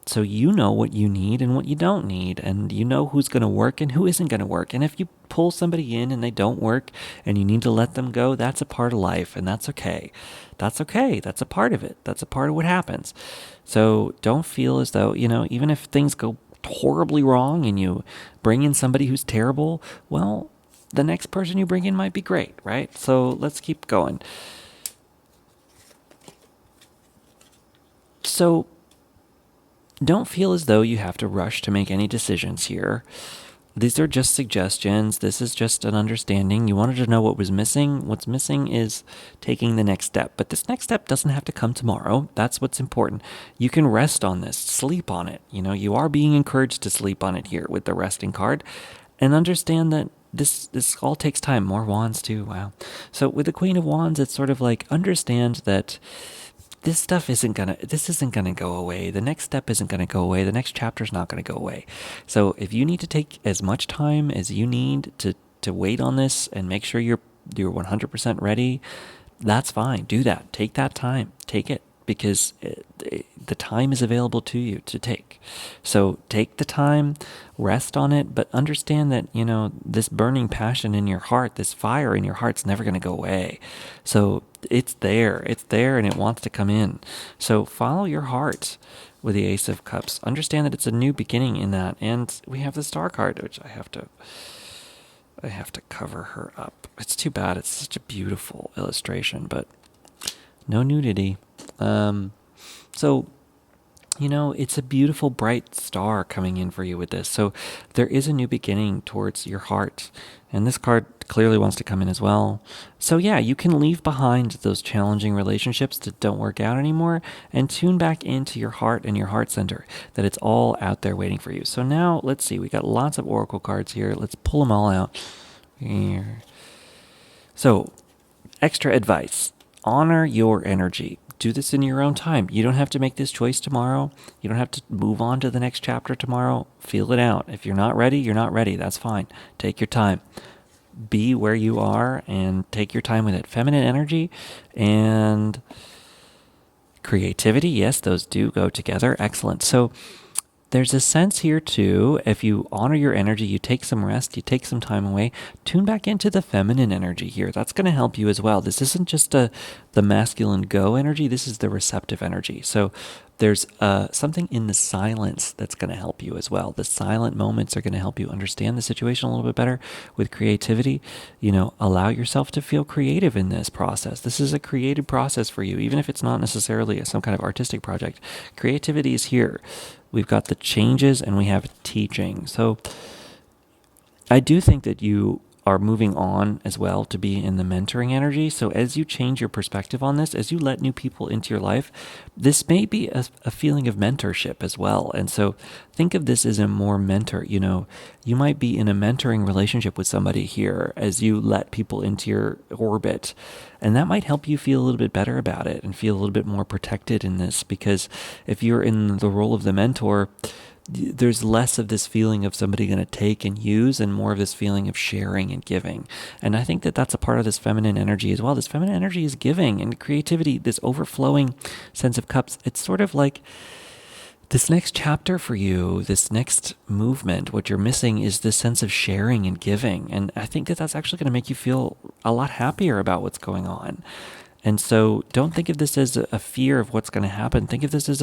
So you know what you need and what you don't need, and you know who's going to work and who isn't going to work. And if you pull somebody in and they don't work and you need to let them go, that's a part of life, and that's okay. That's okay. That's a part of it. That's a part of what happens. So don't feel as though, even if things go horribly wrong and you bring in somebody who's terrible, well, the next person you bring in might be great, right? So let's keep going. So don't feel as though you have to rush to make any decisions here. These are just suggestions. This is just an understanding. You wanted to know what was missing. What's missing is taking the next step. But this next step doesn't have to come tomorrow. That's what's important. You can rest on this, sleep on it. You are being encouraged to sleep on it here with the resting card. And understand that this all takes time. More wands too. Wow. So with the Queen of Wands, it's sort of like, understand that this stuff isn't gonna go away. The next step isn't gonna go away. The next chapter's not gonna go away. So if you need to take as much time as you need to wait on this and make sure you're 100% ready, that's fine. Do that. Take that time. Take it, because the time is available to you to take. So take the time, rest on it, but understand that, this burning passion in your heart, this fire in your heart's never going to go away. So it's there, and it wants to come in. So follow your heart with the Ace of Cups. Understand that it's a new beginning in that. And we have the Star card, which I have to cover her up. It's too bad. It's such a beautiful illustration, but no nudity. So, it's a beautiful, bright star coming in for you with this. So there is a new beginning towards your heart. And this card clearly wants to come in as well. So yeah, you can leave behind those challenging relationships that don't work out anymore and tune back into your heart and your heart center, that it's all out there waiting for you. So now let's see, we got lots of oracle cards here. Let's pull them all out here. So extra advice, honor your energy. Do this in your own time. You don't have to make this choice tomorrow. You don't have to move on to the next chapter tomorrow. Feel it out. If you're not ready, you're not ready. That's fine. Take your time. Be where you are and take your time with it. Feminine energy and creativity, yes, those do go together. Excellent. So there's a sense here too, if you honor your energy, you take some rest, you take some time away, tune back into the feminine energy here. That's going to help you as well. This isn't just the masculine go energy, this is the receptive energy. So there's something in the silence that's going to help you as well. The silent moments are going to help you understand the situation a little bit better. With creativity, allow yourself to feel creative in this process. This is a creative process for you, even if it's not necessarily some kind of artistic project. Creativity is here. We've got the changes and we have teaching. So I do think that you are moving on as well to be in the mentoring energy. So as you change your perspective on this, as you let new people into your life, this may be a feeling of mentorship as well. And so think of this as a more mentor. You might be in a mentoring relationship with somebody here as you let people into your orbit. And that might help you feel a little bit better about it and feel a little bit more protected in this, because if you're in the role of the mentor, there's less of this feeling of somebody going to take and use and more of this feeling of sharing and giving. And I think that that's a part of this feminine energy as well. This feminine energy is giving and creativity, this overflowing sense of cups. It's sort of like this next chapter for you, this next movement. What you're missing is this sense of sharing and giving. And I think that that's actually going to make you feel a lot happier about what's going on. And so don't think of this as a fear of what's going to happen. Think of this as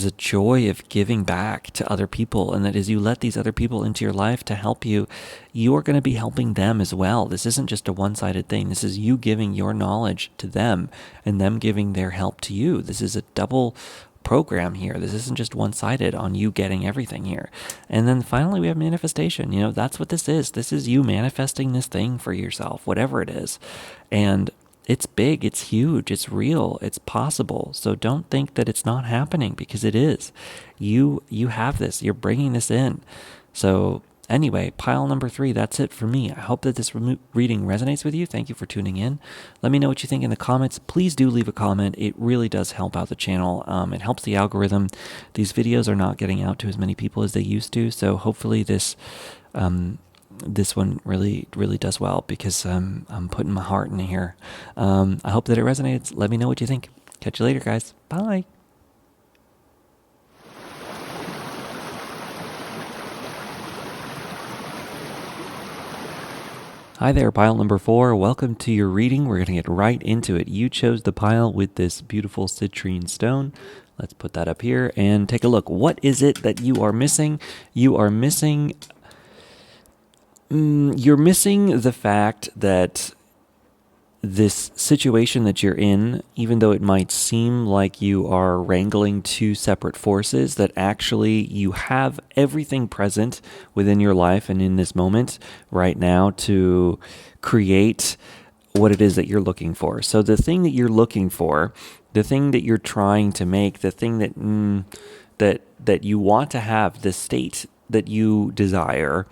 a joy of giving back to other people, and that as you let these other people into your life to help you, you are going to be helping them as well. This isn't just a one-sided thing. This is you giving your knowledge to them and them giving their help to you. This is a double program here. This isn't just one-sided on you getting everything here. And then finally we have manifestation. That's what this is. This is you manifesting this thing for yourself, whatever it is. And it's big, it's huge, it's real, it's possible. So don't think that it's not happening, because it is. You have this, you're bringing this in. So anyway, pile number 3, that's it for me. I hope that this reading resonates with you. Thank you for tuning in. Let me know what you think in the comments. Please do leave a comment. It really does help out the channel. It helps the algorithm. These videos are not getting out to as many people as they used to. So hopefully this one really, really does well, because I'm putting my heart in here. I hope that it resonates. Let me know what you think. Catch you later, guys. Bye. Hi there, pile number 4. Welcome to your reading. We're going to get right into it. You chose the pile with this beautiful citrine stone. Let's put that up here and take a look. What is it that you are missing? You are missing... You're missing the fact that this situation that you're in, even though it might seem like you are wrangling two separate forces, that actually you have everything present within your life and in this moment right now to create what it is that you're looking for. So the thing that you're looking for, the thing that you're trying to make, the thing that you want to have, the state that you desire,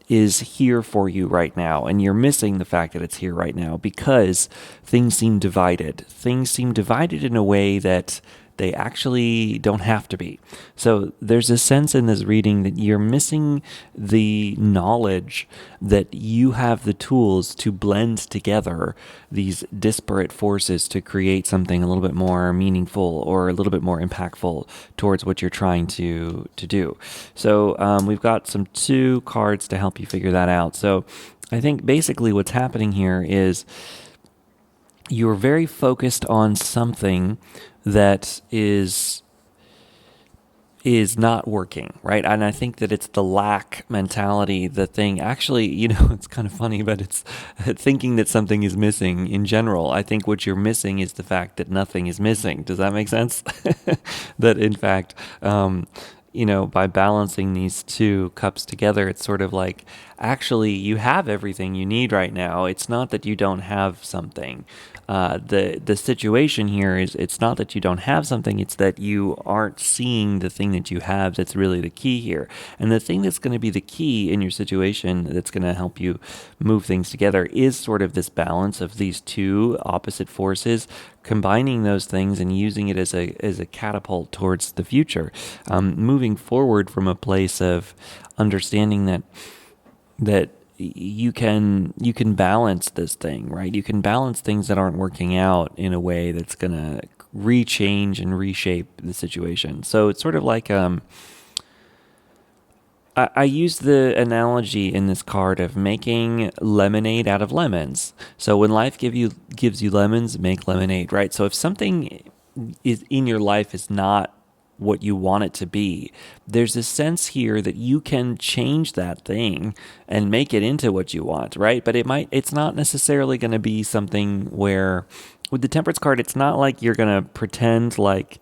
is here for you right now, and you're missing the fact that it's here right now because things seem divided. Things seem divided in a way that they actually don't have to be. So there's a sense in this reading that you're missing the knowledge that you have the tools to blend together these disparate forces to create something a little bit more meaningful or a little bit more impactful towards what you're trying to do. So we've got some 2 cards to help you figure that out. So I think basically what's happening here is you're very focused on something that is not working, right? And I think that it's the lack mentality, the thing. Actually, it's kind of funny, but it's thinking that something is missing in general. I think what you're missing is the fact that nothing is missing. Does that make sense? That in fact, by balancing these 2 cups together, it's sort of like, actually, you have everything you need right now. It's not that you don't have something. The situation here is, it's not that you don't have something, it's that you aren't seeing the thing that you have that's really the key here. And the thing that's going to be the key in your situation that's going to help you move things together is sort of this balance of these 2 opposite forces, combining those things and using it as a catapult towards the future. Moving forward from a place of understanding that you can balance this thing, right? You can balance things that aren't working out in a way that's going to rechange and reshape the situation. So it's sort of like I use the analogy in this card of making lemonade out of lemons. So when life gives you lemons, make lemonade, right? So if something is in your life is not what you want it to be. There's a sense here that you can change that thing and make it into what you want, right? But it's not necessarily going to be something where with the Temperance card, it's not like you're going to pretend like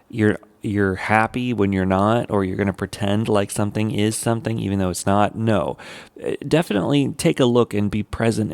you're happy when you're not, or you're going to pretend like something is something even though it's not. No, definitely take a look and be present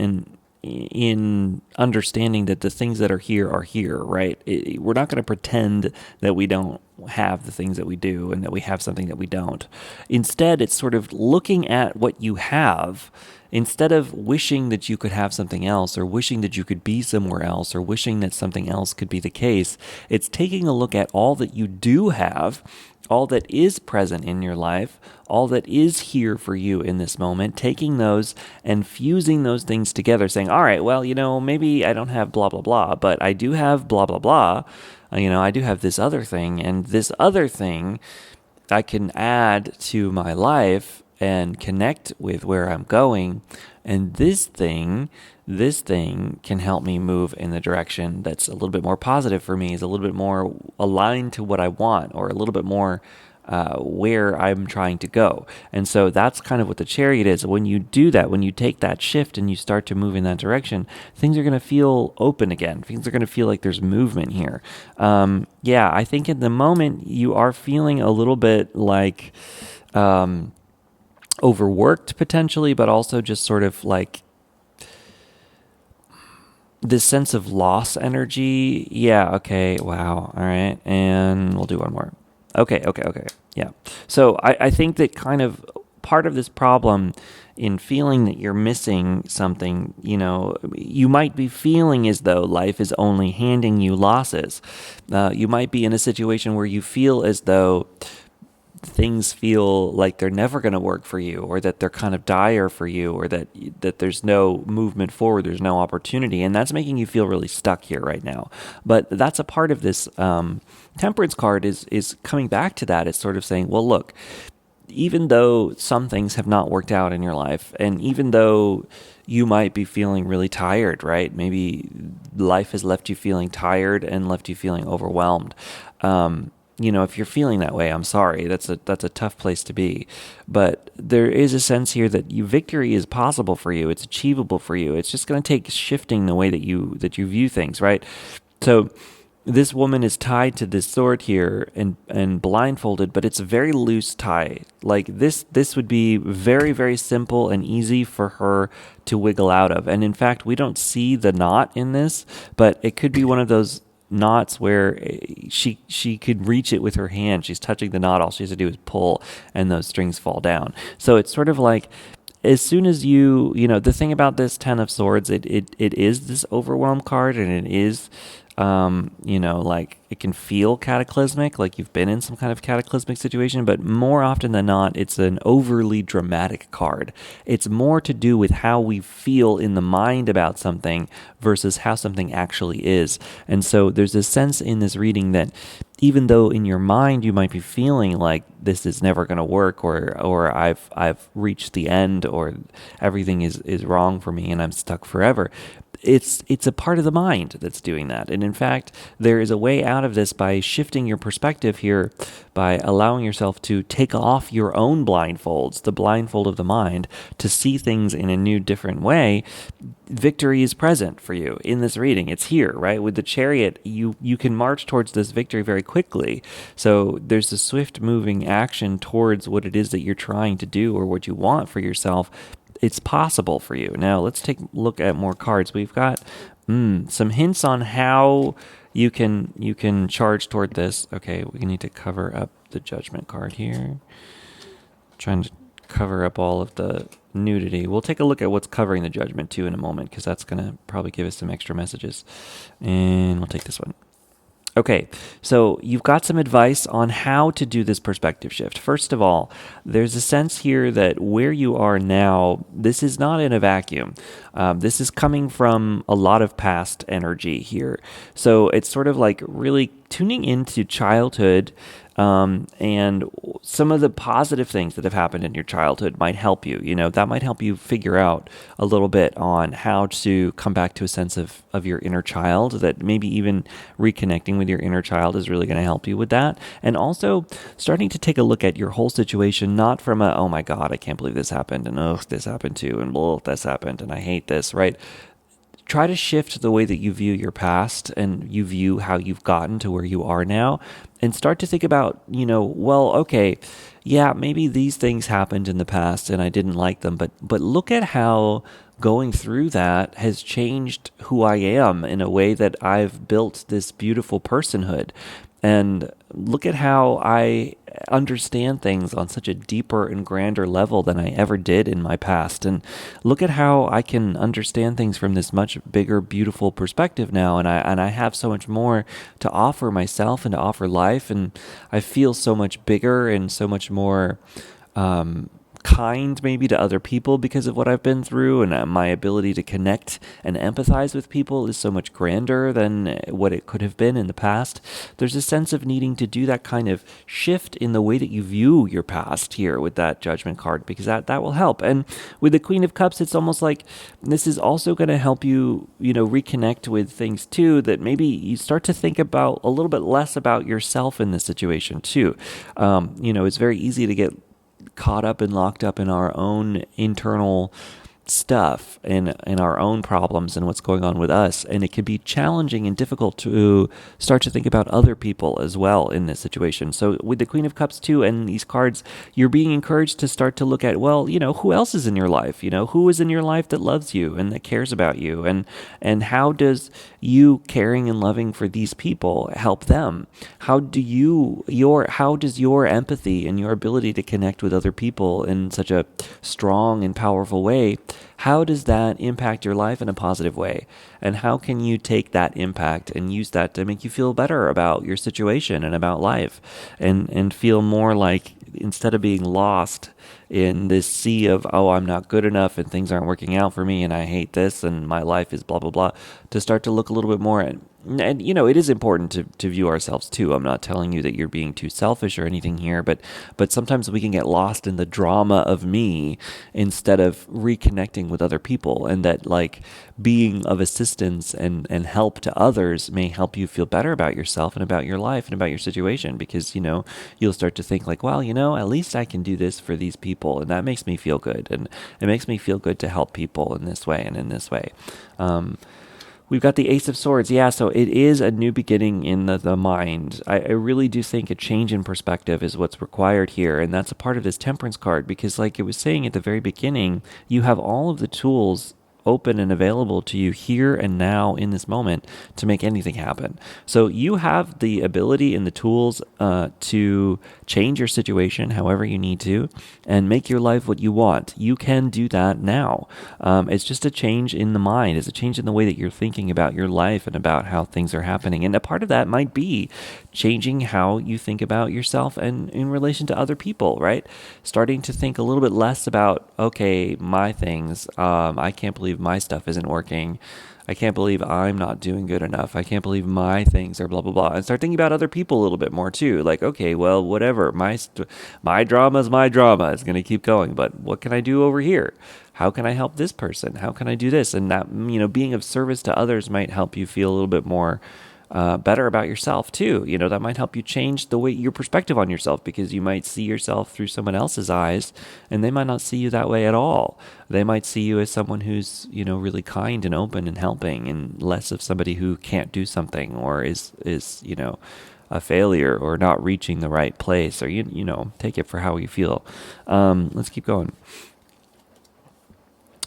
in understanding that the things that are here, right? We're not going to pretend that we don't have the things that we do and that we have something that we don't. Instead, it's sort of looking at what you have instead of wishing that you could have something else or wishing that you could be somewhere else or wishing that something else could be the case. It's taking a look at all that you do have, all that is present in your life, all that is here for you in this moment, taking those and fusing those things together, saying, all right, well, maybe I don't have blah, blah, blah, but I do have blah, blah, blah. I do have this other thing, and this other thing I can add to my life and connect with where I'm going. And this thing can help me move in the direction that's a little bit more positive for me, is a little bit more aligned to what I want, or a little bit more where I'm trying to go. And so that's kind of what the Chariot is. When you do that, when you take that shift and you start to move in that direction, things are going to feel open again. Things are going to feel like there's movement here. I think in the moment you are feeling a little bit like overworked potentially, but also just sort of like this sense of loss energy. Yeah, okay, wow, all right, and we'll do one more. Okay, yeah. So I think that kind of part of this problem in feeling that you're missing something, you might be feeling as though life is only handing you losses. You might be in a situation where you feel as though things feel like they're never going to work for you, or that they're kind of dire for you, or that there's no movement forward, there's no opportunity, and that's making you feel really stuck here right now. But that's a part of this Temperance card is coming back to that. It's sort of saying, well, look, even though some things have not worked out in your life, and even though you might be feeling really tired, right? Maybe life has left you feeling tired and left you feeling overwhelmed. If you're feeling that way, I'm sorry. That's a tough place to be. But there is a sense here that victory is possible for you. It's achievable for you. It's just going to take shifting the way that you view things, right? So this woman is tied to this sword here and blindfolded, but it's a very loose tie. Like this would be very, very simple and easy for her to wiggle out of. And in fact, we don't see the knot in this, but it could be one of those knots where she could reach it with her hand. She's touching the knot. All she has to do is pull, and those strings fall down. So it's sort of like, as soon as the thing about this Ten of Swords, it is this overwhelm card, and it is, like it can feel cataclysmic, like you've been in some kind of cataclysmic situation, but more often than not, it's an overly dramatic card. It's more to do with how we feel in the mind about something versus how something actually is. And so there's a sense in this reading that even though in your mind you might be feeling like this is never going to work, or I've reached the end, or everything is wrong for me and I'm stuck forever, it's a part of the mind that's doing that. And in fact, there is a way out of this by shifting your perspective here, by allowing yourself to take off your own blindfolds, the blindfold of the mind, to see things in a new, different way. Victory is present for you in this reading. It's here, right? With the Chariot, you can march towards this victory very quickly. So there's a swift moving action towards what it is that you're trying to do or what you want for yourself. It's possible for you. Now, let's take a look at more cards. We've got some hints on how you can charge toward this. Okay, we need to cover up the Judgment card here. Trying to cover up all of the nudity. We'll take a look at what's covering the Judgment too in a moment, because that's going to probably give us some extra messages. And we'll take this one. Okay, so you've got some advice on how to do this perspective shift. First of all, there's a sense here that where you are now, this is not in a vacuum. This is coming from a lot of past energy here. So it's sort of like really tuning into childhood and some of the positive things that have happened in your childhood might help you. That might help you figure out a little bit on how to come back to a sense of your inner child, that maybe even reconnecting with your inner child is really going to help you with that. And also starting to take a look at your whole situation, not from a, oh my God, I can't believe this happened, and oh, this happened too, and blah, this happened, and I hate this, right? Try to shift the way that you view your past and you view how you've gotten to where you are now, and start to think about, well, okay, yeah, maybe these things happened in the past and I didn't like them, but look at how going through that has changed who I am in a way that I've built this beautiful personhood. And look at how I understand things on such a deeper and grander level than I ever did in my past. And look at how I can understand things from this much bigger, beautiful perspective now. And I have so much more to offer myself and to offer life. And I feel so much bigger and so much more kind maybe to other people because of what I've been through, and my ability to connect and empathize with people is so much grander than what it could have been in the past. There's a sense of needing to do that kind of shift in the way that you view your past here with that Judgment card, because that will help. And with the Queen of Cups, it's almost like this is also going to help you, reconnect with things too, that maybe you start to think about a little bit less about yourself in this situation too. It's very easy to get caught up and locked up in our own internal stuff and our own problems and what's going on with us. And it can be challenging and difficult to start to think about other people as well in this situation. So with the Queen of Cups too, and these cards, you're being encouraged to start to look at, well, who else is in your life? Who is in your life that loves you and that cares about you? And how does you caring and loving for these people help them? How does your empathy and your ability to connect with other people in such a strong and powerful way, how does that impact your life in a positive way? And how can you take that impact and use that to make you feel better about your situation and about life, and feel more like, instead of being lost in this sea of, oh, I'm not good enough and things aren't working out for me and I hate this and my life is blah, blah, blah, to start to look a little bit more at, and it is important to view ourselves too. I'm not telling you that you're being too selfish or anything here, but sometimes we can get lost in the drama of me instead of reconnecting with other people, and that like being of assistance and help to others may help you feel better about yourself and about your life and about your situation, because you'll start to think like, well, at least I can do this for these people, and that makes me feel good, and it makes me feel good to help people in this way and in this way. We've got the Ace of Swords. Yeah, so it is a new beginning in the mind. I really do think a change in perspective is what's required here, and that's a part of this Temperance card, because like it was saying at the very beginning, you have all of the tools open and available to you here and now in this moment to make anything happen. So you have the ability and the tools to change your situation however you need to and make your life what you want. You can do that now. It's just a change in the mind. It's a change in the way that you're thinking about your life and about how things are happening. And a part of that might be changing how you think about yourself and in relation to other people, right? Starting to think a little bit less about, okay, my things, I can't believe my stuff isn't working. I can't believe I'm not doing good enough. I can't believe my things are blah, blah, blah. And start thinking about other people a little bit more too. Like, okay, well, whatever. My drama is my drama. It's going to keep going. But what can I do over here? How can I help this person? How can I do this? And that, being of service to others might help you feel a little bit more better about yourself too. That might help you change the way your perspective on yourself, because you might see yourself through someone else's eyes and they might not see you that way at all. They might see you as someone who's, really kind and open and helping, and less of somebody who can't do something or is a failure or not reaching the right place, or, take it for how you feel. Let's keep going.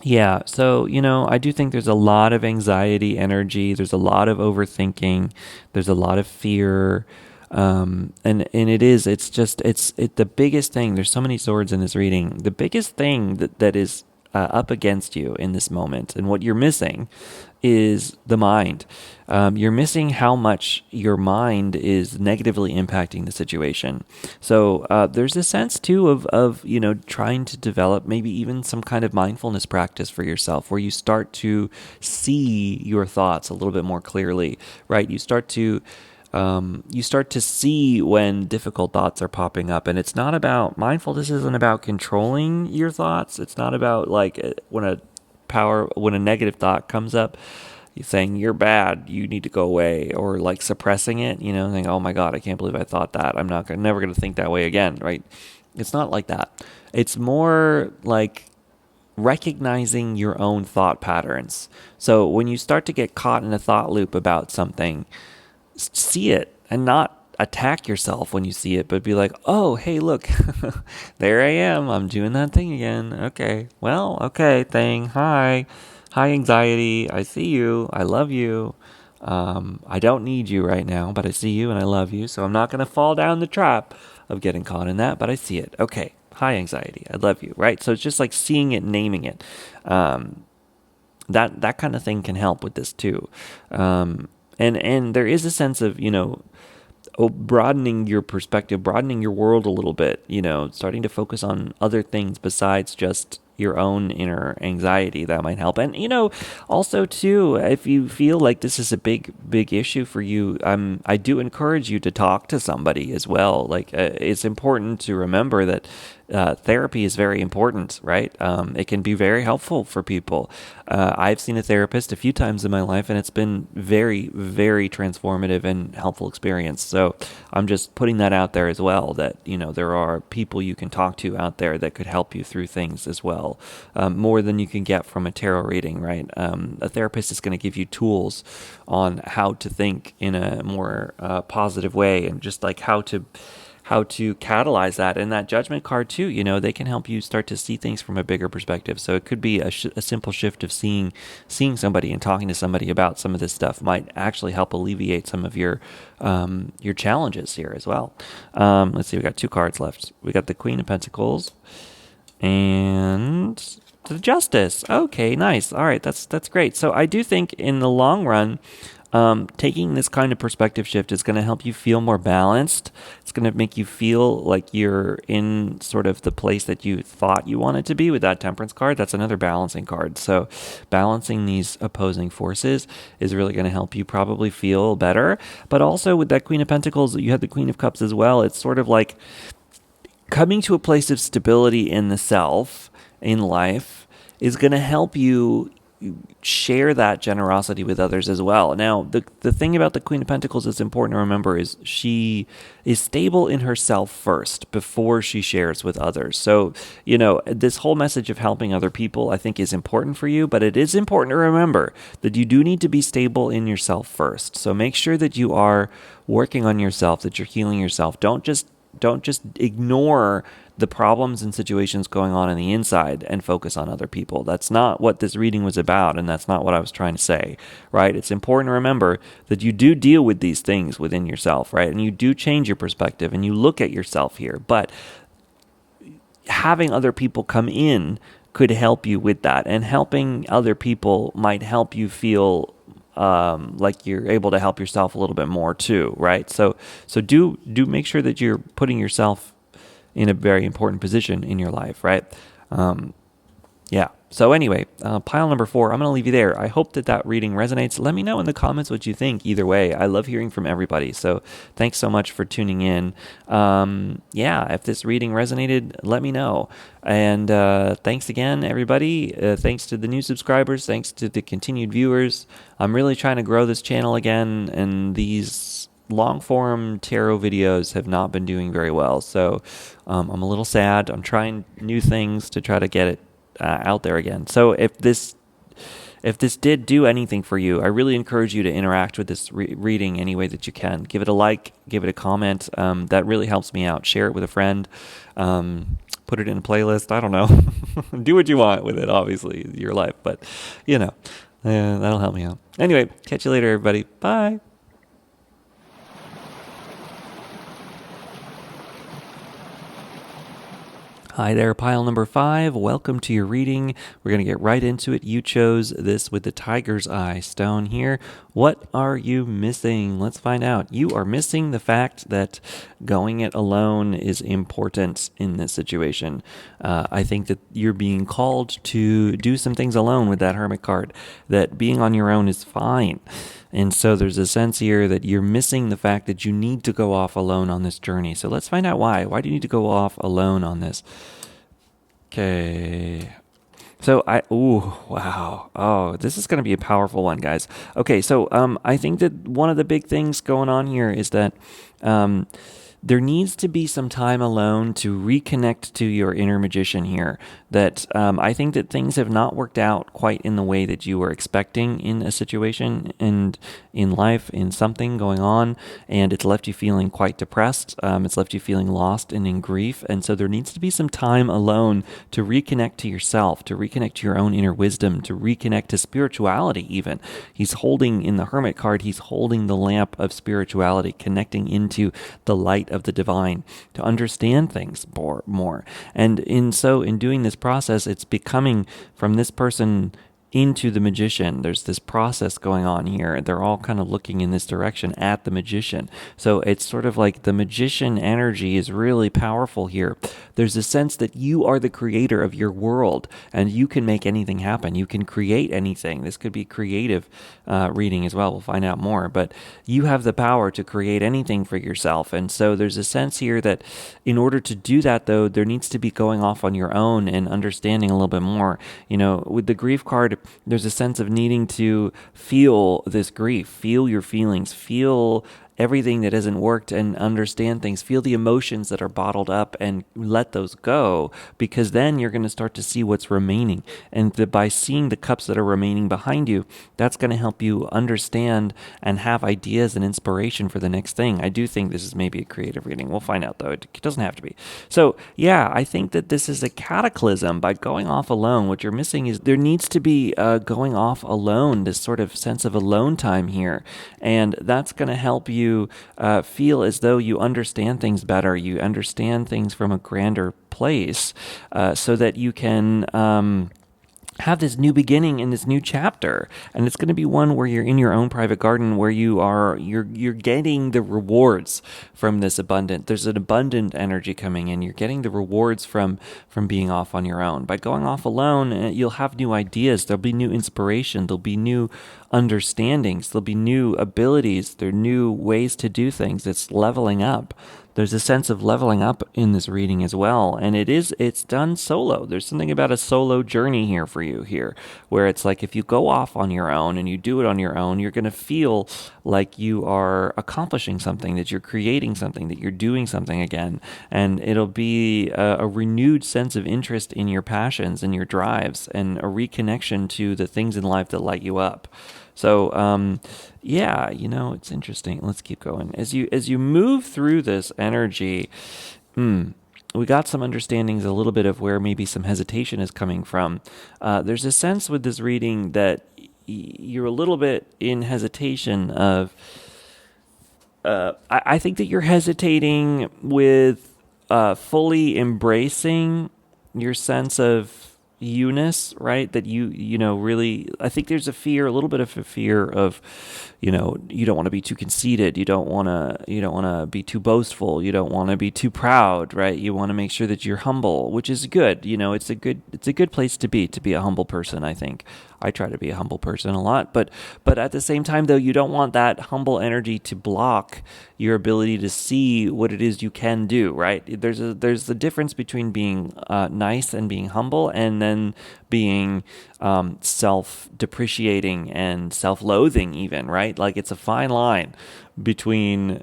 Yeah, so, I do think there's a lot of anxiety energy. There's a lot of overthinking. There's a lot of fear. And it's the biggest thing. There's so many swords in this reading. The biggest thing that is up against you in this moment, and what you're missing, is the mind. You're missing how much your mind is negatively impacting the situation. So there's a sense too of trying to develop maybe even some kind of mindfulness practice for yourself, where you start to see your thoughts a little bit more clearly, right? You start to you start to see when difficult thoughts are popping up. And it's not about mindfulness isn't about controlling your thoughts. It's not about like when a negative thought comes up, you saying you're bad, you need to go away, or like suppressing it, saying, oh my God, I can't believe I thought that. Never going to think that way again, right? It's not like that. It's more like recognizing your own thought patterns. So when you start to get caught in a thought loop about something, see it and not attack yourself when you see it, but be like, oh, hey, look, there I am. I'm doing that thing again. Okay. Well, okay, thing. Hi. Hi, anxiety. I see you. I love you. I don't need you right now, but I see you and I love you. So I'm not going to fall down the trap of getting caught in that, but I see it. Okay. Hi, anxiety. I love you. Right. So it's just like seeing it, naming it. That kind of thing can help with this too. And there is a sense of, broadening your perspective, broadening your world a little bit, starting to focus on other things besides just your own inner anxiety. That might help. And, also too, if you feel like this is a big issue for you, I do encourage you to talk to somebody as well. Like, it's important to remember that therapy is very important, right? It can be very helpful for people. I've seen a therapist a few times in my life, and it's been very, very transformative and helpful experience. So I'm just putting that out there as well, that, there are people you can talk to out there that could help you through things as well, more than you can get from a tarot reading, right? A therapist is going to give you tools on how to think in a more positive way, and just like how to catalyze that. And that judgment card too, they can help you start to see things from a bigger perspective. So it could be a simple shift of seeing somebody and talking to somebody about some of this stuff might actually help alleviate some of your challenges here as well. Let's see, we got 2 cards left. We got the Queen of Pentacles and the Justice. Okay, nice. All right, that's great. So I do think in the long run, taking this kind of perspective shift is going to help you feel more balanced. It's going to make you feel like you're in sort of the place that you thought you wanted to be with that Temperance card. That's another balancing card. So balancing these opposing forces is really going to help you probably feel better. But also with that Queen of Pentacles, you have the Queen of Cups as well. It's sort of like coming to a place of stability in the self, in life, is going to help you share that generosity with others as well. Now, the thing about the Queen of Pentacles that's important to remember is she is stable in herself first before she shares with others. So, this whole message of helping other people, I think, is important for you, but it is important to remember that you do need to be stable in yourself first. So make sure that you are working on yourself, that you're healing yourself. Don't just ignore the problems and situations going on the inside and focus on other people. That's not what this reading was about, and that's not what I was trying to say, right? It's important to remember that you do deal with these things within yourself, right? And you do change your perspective and you look at yourself here, but having other people come in could help you with that, and helping other people might help you feel like you're able to help yourself a little bit more too, right? So do make sure that you're putting yourself in a very important position in your life, right? Yeah. So anyway, pile number 4, I'm going to leave you there. I hope that reading resonates. Let me know in the comments what you think. Either way, I love hearing from everybody. So thanks so much for tuning in. If this reading resonated, let me know. And thanks again, everybody. Thanks to the new subscribers. Thanks to the continued viewers. I'm really trying to grow this channel again, and these long-form tarot videos have not been doing very well. So I'm a little sad. I'm trying new things to try to get it out there again. So if this did do anything for you, I really encourage you to interact with this reading any way that you can. Give it a like, give it a comment. That really helps me out. Share it with a friend. Put it in a playlist. I don't know. Do what you want with it, obviously, your life. But, that'll help me out. Anyway, catch you later, everybody. Bye. Hi there, pile number 5. Welcome to your reading. We're going to get right into it. You chose this with the tiger's eye stone here. What are you missing? Let's find out. You are missing the fact that going it alone is important in this situation. I think that you're being called to do some things alone with that Hermit card, that being on your own is fine. And so there's a sense here that you're missing the fact that you need to go off alone on this journey. So let's find out why. Why do you need to go off alone on this? Okay. So wow. Oh, this is going to be a powerful one, guys. Okay, so I think that one of the big things going on here is that there needs to be some time alone to reconnect to your inner magician here. That I think that things have not worked out quite in the way that you were expecting in a situation and in life, in something going on, and it's left you feeling quite depressed. It's left you feeling lost and in grief, and so there needs to be some time alone to reconnect to yourself, to reconnect to your own inner wisdom, to reconnect to spirituality even. He's holding, in the Hermit card, he's holding the lamp of spirituality, connecting into the light of the divine to understand things more. And in doing this process, it's becoming from this person into the magician. There's this process going on here. They're all kind of looking in this direction at the magician. So it's sort of like the magician energy is really powerful here. There's a sense that you are the creator of your world and you can make anything happen. You can create anything. This could be creative reading as well. We'll find out more. But you have the power to create anything for yourself. And so there's a sense here that in order to do that, though, there needs to be going off on your own and understanding a little bit more. With the grief card, there's a sense of needing to feel this grief, feel your feelings, feel everything that hasn't worked and understand things, feel the emotions that are bottled up and let those go, because then you're going to start to see what's remaining. And by seeing the cups that are remaining behind you, that's going to help you understand and have ideas and inspiration for the next thing. I do think this is maybe a creative reading. We'll find out, though. It doesn't have to be. So, yeah, I think that this is a cataclysm. By going off alone, what you're missing is there needs to be going off alone, this sort of sense of alone time here. And that's going to help you feel as though you understand things better, you understand things from a grander place, so that you can have this new beginning in this new chapter. And it's going to be one where you're in your own private garden, where you're getting the rewards from this abundant. There's an abundant energy coming in. You're getting the rewards from being off on your own. By going off alone, you'll have new ideas. There'll be new inspiration. There'll be new understandings. There'll be new abilities. There are new ways to do things. It's leveling up. There's a sense of leveling up in this reading as well. And it's done solo. There's something about a solo journey here for you here, where it's like if you go off on your own and you do it on your own, you're going to feel like you are accomplishing something, that you're creating something, that you're doing something again. And it'll be a renewed sense of interest in your passions and your drives and a reconnection to the things in life that light you up. So, yeah, it's interesting. Let's keep going. As you move through this energy, we got some understandings, a little bit of where maybe some hesitation is coming from. There's a sense with this reading that you're a little bit in hesitation of, I think that you're hesitating with fully embracing your sense of you-ness, right? That you really, I think there's a little bit of a fear of, you don't want to be too conceited. You don't want to be too boastful. You don't want to be too proud, right? You want to make sure that you're humble, which is good. It's a good place to be a humble person, I think. I try to be a humble person a lot, but at the same time, though, you don't want that humble energy to block your ability to see what it is you can do, right? There's the difference between being nice and being humble, and then being self-depreciating and self-loathing even, right? Like it's a fine line between,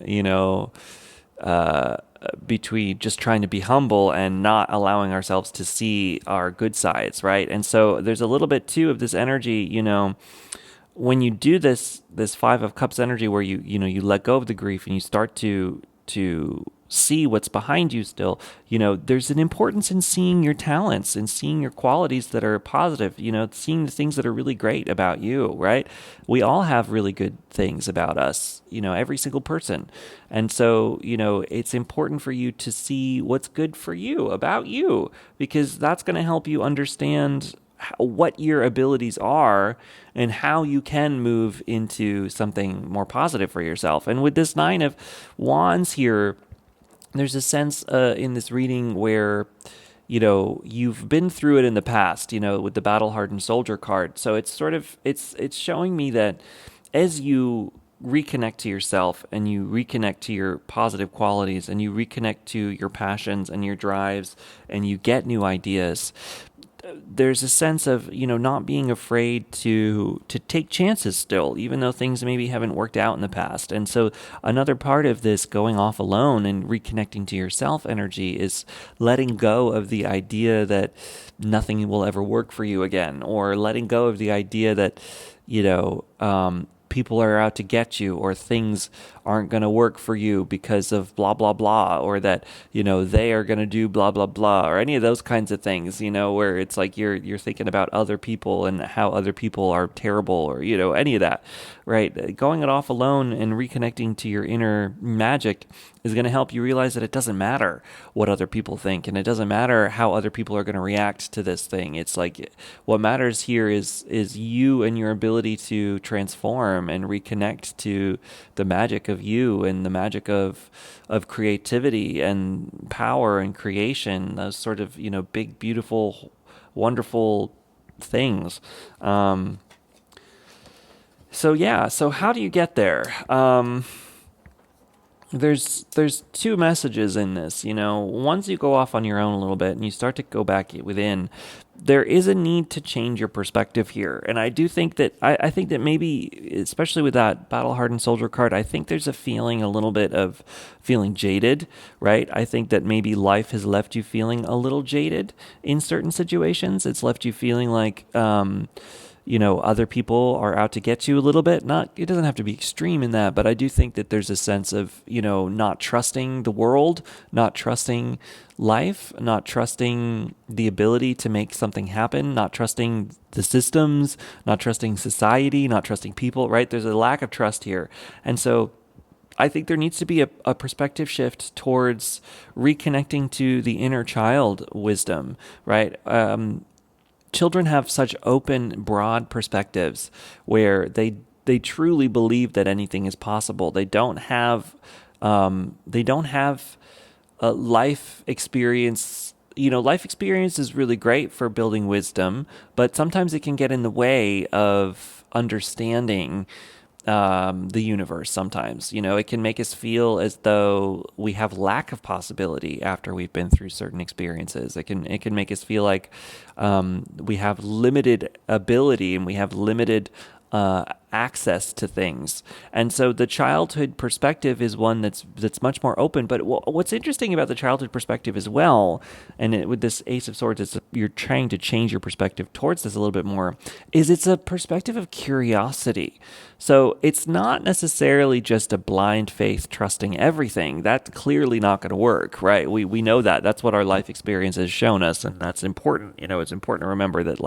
between just trying to be humble and not allowing ourselves to see our good sides, right? And so there's a little bit too of this energy, when you do this Five of Cups energy where you let go of the grief and you start to see what's behind you still, there's an importance in seeing your talents and seeing your qualities that are positive, seeing the things that are really great about you, right? We all have really good things about us, every single person. And so, it's important for you to see what's good for you about you, because that's going to help you understand what your abilities are and how you can move into something more positive for yourself. And with this Nine of Wands here, there's a sense in this reading where you've been through it in the past, with the battle hardened soldier card. So it's sort of it's showing me that as you reconnect to yourself and you reconnect to your positive qualities and you reconnect to your passions and your drives and you get new ideas, there's a sense of not being afraid to take chances still, even though things maybe haven't worked out in the past. And so another part of this going off alone and reconnecting to yourself energy is letting go of the idea that nothing will ever work for you again, or letting go of the idea that people are out to get you, or things aren't going to work for you because of blah, blah, blah, or that, they are going to do blah, blah, blah, or any of those kinds of things, where it's like you're thinking about other people and how other people are terrible, or, any of that, right? Going it off alone and reconnecting to your inner magic is going to help you realize that it doesn't matter what other people think, and it doesn't matter how other people are going to react to this thing. It's like what matters here is you and your ability to transform and reconnect to the magic of you and the magic of creativity and power and creation, those sort of big, beautiful, wonderful things. So how do you get there? There's two messages in this. Once you go off on your own a little bit and you start to go back within, there is a need to change your perspective here. And I do think that I think that maybe, especially with that battle hardened soldier card, I think there's a little bit of feeling jaded, right? I think that maybe life has left you feeling a little jaded in certain situations. It's left you feeling like other people are out to get you a little bit. It doesn't have to be extreme in that, but I do think that there's a sense of, not trusting the world, not trusting life, not trusting the ability to make something happen, not trusting the systems, not trusting society, not trusting people, right? There's a lack of trust here. And so I think there needs to be a perspective shift towards reconnecting to the inner child wisdom, right? Children have such open, broad perspectives where they truly believe that anything is possible. They don't have a life experience. Life experience is really great for building wisdom, but sometimes it can get in the way of understanding the universe. Sometimes, it can make us feel as though we have lack of possibility after we've been through certain experiences. It can make us feel like we have limited ability and we have limited access to things. And so the childhood perspective is one that's much more open. But what's interesting about the childhood perspective as well, and with this Ace of Swords, you're trying to change your perspective towards this a little bit more, is it's a perspective of curiosity. So it's not necessarily just a blind faith trusting everything. That's clearly not going to work, right? We know that. That's what our life experience has shown us, and that's important. It's important to remember that,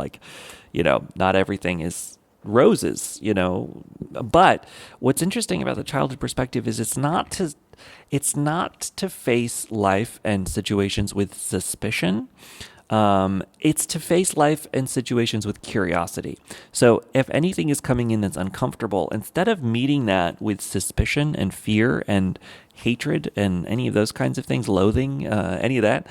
not everything is roses, but what's interesting about the childhood perspective is it's not to face life and situations with suspicion. It's to face life and situations with curiosity. So if anything is coming in that's uncomfortable, instead of meeting that with suspicion and fear and hatred and any of those kinds of things, loathing, any of that,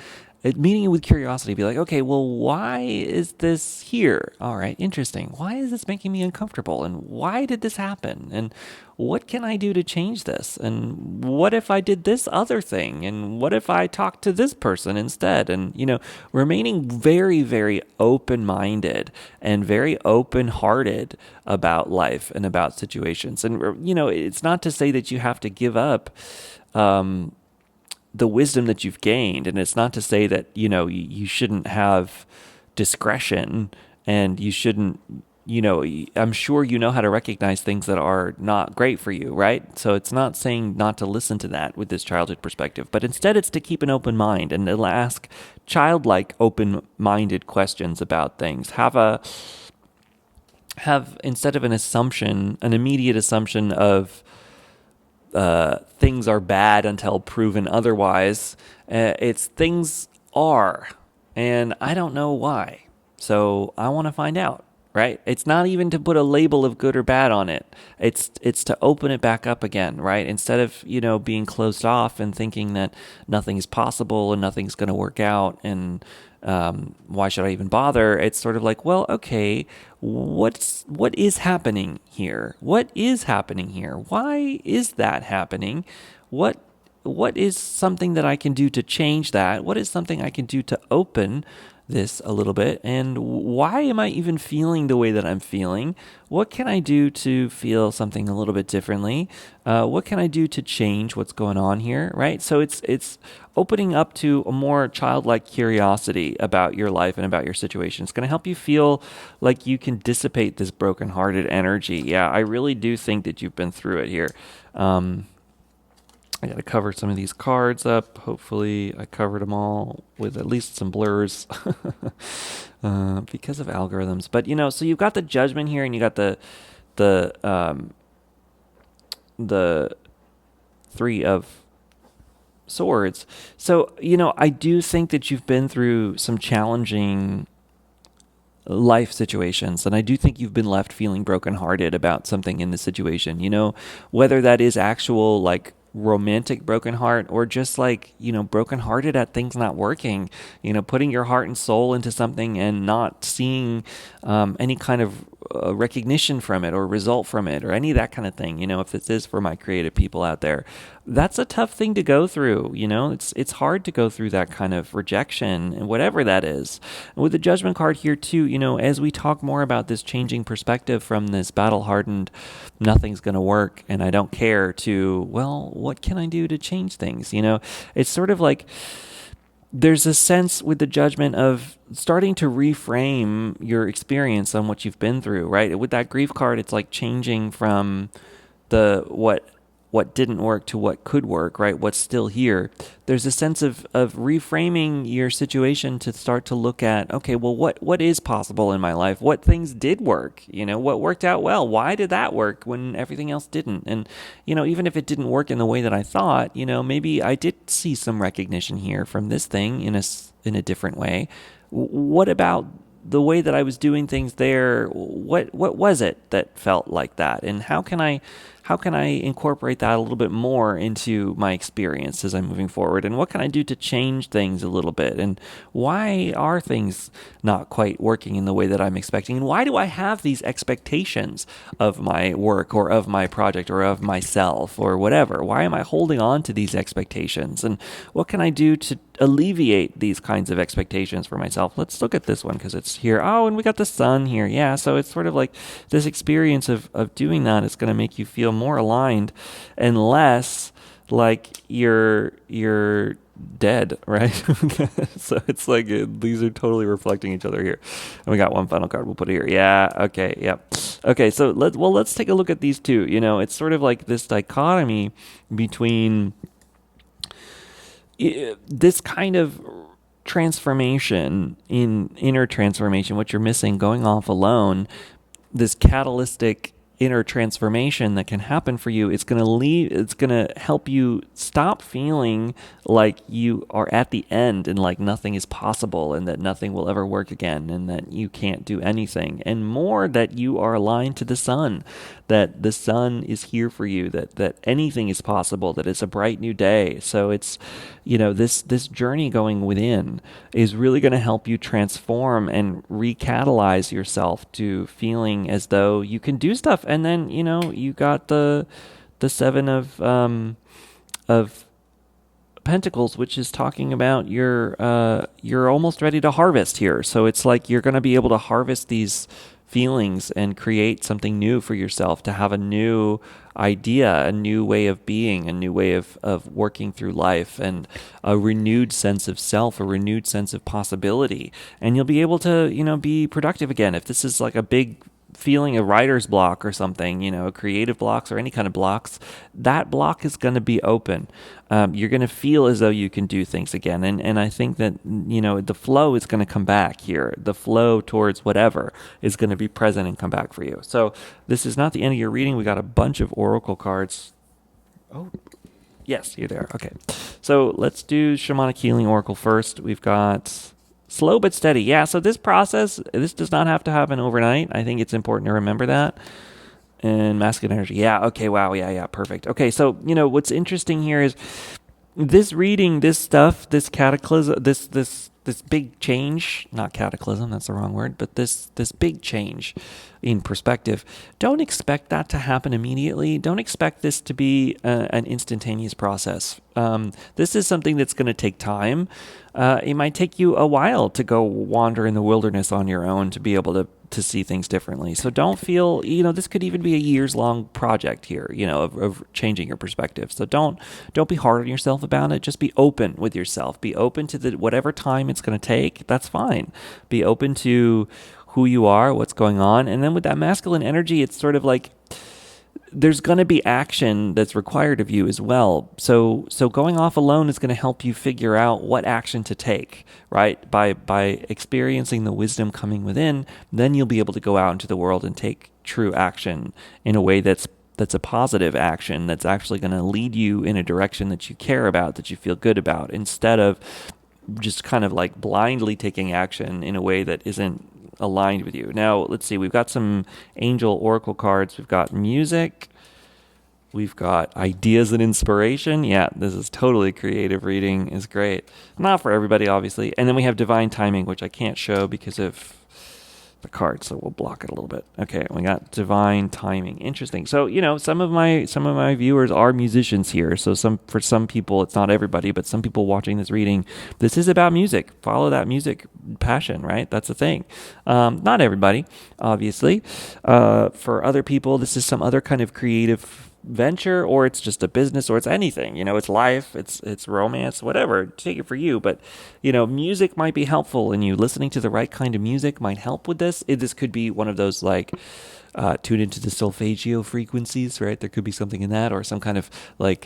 meeting it with curiosity, be like, okay, well, why is this here? All right, interesting. Why is this making me uncomfortable? And why did this happen? And what can I do to change this? And what if I did this other thing? And what if I talked to this person instead? And, remaining very, very open-minded and very open-hearted about life and about situations. And, it's not to say that you have to give up the wisdom that you've gained. And it's not to say that, you shouldn't have discretion and you shouldn't I'm sure you know how to recognize things that are not great for you, right? So it's not saying not to listen to that with this childhood perspective, but instead it's to keep an open mind and to ask childlike, open-minded questions about things. Have instead of an assumption, an immediate assumption of things are bad until proven otherwise. It's things are, and I don't know why. So I want to find out, right? It's not even to put a label of good or bad on it. It's to open it back up again, right? Instead of, being closed off and thinking that nothing's possible and nothing's going to work out and why should I even bother? It's sort of like, well, okay, what is happening here? What is happening here? Why is that happening? What is something that I can do to change that? What is something I can do to open this a little bit? And why am I even feeling the way that I'm feeling? What can I do to feel something a little bit differently? What can I do to change what's going on here? Right? So it's opening up to a more childlike curiosity about your life and about your situation. It's going to help you feel like you can dissipate this brokenhearted energy. Yeah, I really do think that you've been through it here. I got to cover some of these cards up. Hopefully I covered them all with at least some blurs because of algorithms. But, so you've got the Judgment here and you got the Three of Swords. So, I do think that you've been through some challenging life situations, and I do think you've been left feeling brokenhearted about something in the situation, whether that is actual like romantic broken heart or just like, brokenhearted at things not working, putting your heart and soul into something and not seeing any kind of recognition from it or result from it or any of that kind of thing. If this is for my creative people out there, that's a tough thing to go through. It's hard to go through that kind of rejection and whatever that is. And with the Judgment card here too, as we talk more about this changing perspective from this battle hardened, nothing's going to work and I don't care to, well, what can I do to change things? It's sort of like there's a sense with the Judgment of starting to reframe your experience on what you've been through, right? With that Grief card, it's like changing from the what didn't work to what could work, right? What's still here. There's a sense of reframing your situation to start to look at, okay, well, what is possible in my life? What things did work? What worked out well? Why did that work when everything else didn't? And, even if it didn't work in the way that I thought, maybe I did see some recognition here from this thing in a different way. What about the way that I was doing things there? What was it that felt like that? And how can I incorporate that a little bit more into my experience as I'm moving forward? And what can I do to change things a little bit? And why are things not quite working in the way that I'm expecting? And why do I have these expectations of my work or of my project or of myself or whatever? Why am I holding on to these expectations? And what can I do to alleviate these kinds of expectations for myself? Let's look at this one because it's here. Oh, and we got the Sun here. Yeah, so it's sort of like this experience of doing that is going to make you feel more aligned and less like you're dead, right? So it's like these are totally reflecting each other here. And we got one final card we'll put here. Yeah, okay, yep. Okay, so let's take a look at these two. It's sort of like this dichotomy between this kind of transformation, in inner transformation, what you're missing going off alone, this catalytic inner transformation that can happen for you. It's going to help you stop feeling like you are at the end and like nothing is possible and that nothing will ever work again and that you can't do anything, and more that you are aligned to the Sun, that the Sun is here for you, that anything is possible, that it's a bright new day. So it's, this journey going within is really going to help you transform and recatalyze yourself to feeling as though you can do stuff. And then, you got the Seven of Pentacles, which is talking about you're almost ready to harvest here. So it's like you're going to be able to harvest these feelings and create something new for yourself, to have a new idea, a new way of being, a new way of working through life, and a renewed sense of self, a renewed sense of possibility. And you'll be able to, be productive again. If this is like a big feeling a writer's block or something, creative blocks or any kind of blocks, that block is going to be open. You're going to feel as though you can do things again. And I think that, the flow is going to come back here. The flow towards whatever is going to be present and come back for you. So this is not the end of your reading. We got a bunch of oracle cards. Oh, yes, you're there. Okay. So let's do Shamanic Healing Oracle first. We've got slow but steady. Yeah, so this process, this does not have to happen overnight. I think it's important to remember that. And masculine energy. Yeah, okay, wow, yeah, perfect. Okay, so, what's interesting here is this reading, this stuff, this cataclysm, this big change, not cataclysm, that's the wrong word, but this big change in perspective, don't expect that to happen immediately. Don't expect this to be an instantaneous process. This is something that's going to take time. It might take you a while to go wander in the wilderness on your own to be able to see things differently. So don't feel, this could even be a years-long project here, of changing your perspective. So don't be hard on yourself about it. Just be open with yourself. Be open to whatever time it's going to take. That's fine. Be open to who you are, what's going on. And then with that masculine energy, it's sort of like there's going to be action that's required of you as well. So going off alone is going to help you figure out what action to take, right? By experiencing the wisdom coming within, then you'll be able to go out into the world and take true action in a way that's a positive action that's actually going to lead you in a direction that you care about, that you feel good about, instead of just kind of like blindly taking action in a way that isn't aligned with you. Now, let's see. We've got some angel oracle cards. We've got music. We've got ideas and inspiration. Yeah, this is totally creative reading. Is great. Not for everybody, obviously. And then we have divine timing, which I can't show because of the card, so we'll block it a little bit. Okay, we got divine timing. Interesting. So, some of my viewers are musicians here. So for some people, it's not everybody, but some people watching this reading, this is about music. Follow that music passion, right? That's the thing. Not everybody, obviously. For other people, this is some other kind of creative venture, or it's just a business, or it's anything, it's life, it's romance, whatever. Take it for you. But music might be helpful, and you listening to the right kind of music might help with this. This could be one of those like tune into the solfeggio frequencies, right? There could be something in that, or some kind of like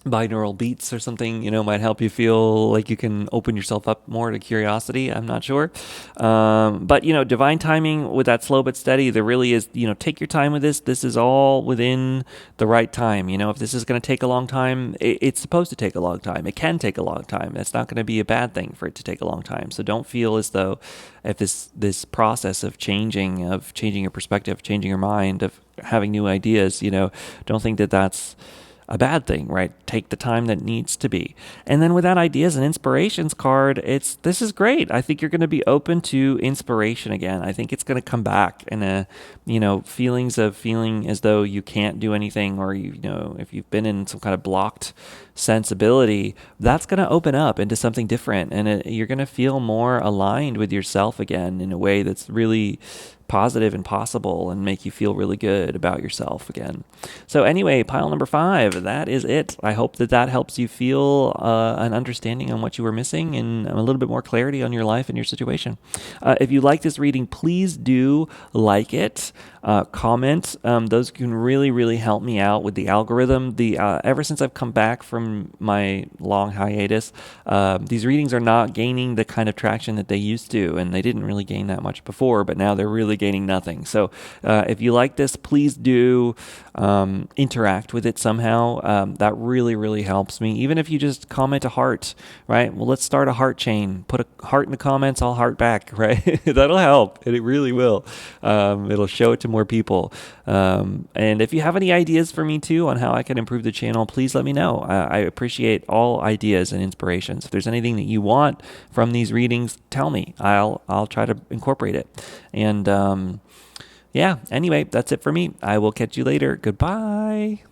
binaural beats or something, might help you feel like you can open yourself up more to curiosity. I'm not sure. But, divine timing with that slow but steady, there really is, take your time with this. This is all within the right time. If this is going to take a long time, it's supposed to take a long time. It can take a long time. That's not going to be a bad thing for it to take a long time. So don't feel as though if this process of changing your perspective, changing your mind, of having new ideas, don't think that that's a bad thing, right? Take the time that needs to be. And then with that ideas and inspirations card, this is great. I think you're going to be open to inspiration again. I think it's going to come back, and feelings of feeling as though you can't do anything, or if you've been in some kind of blocked sensibility, that's going to open up into something different, and you're going to feel more aligned with yourself again in a way that's really positive and possible, and make you feel really good about yourself again. So anyway, pile number 5, that is it. I hope that helps you feel an understanding on what you were missing, and a little bit more clarity on your life and your situation. If you like this reading, please do like it. Comment. Those can really, really help me out with the algorithm. Ever since I've come back from my long hiatus, these readings are not gaining the kind of traction that they used to, and they didn't really gain that much before, but now they're really gaining nothing. So if you like this, please do interact with it somehow. That really, really helps me. Even if you just comment a heart, right? Well, let's start a heart chain. Put a heart in the comments, I'll heart back, right? That'll help, and it really will. It'll show it to more people. And if you have any ideas for me too on how I can improve the channel, please let me know. I appreciate all ideas and inspirations. If there's anything that you want from these readings, tell me. I'll try to incorporate it. And yeah, anyway, that's it for me. I will catch you later. Goodbye.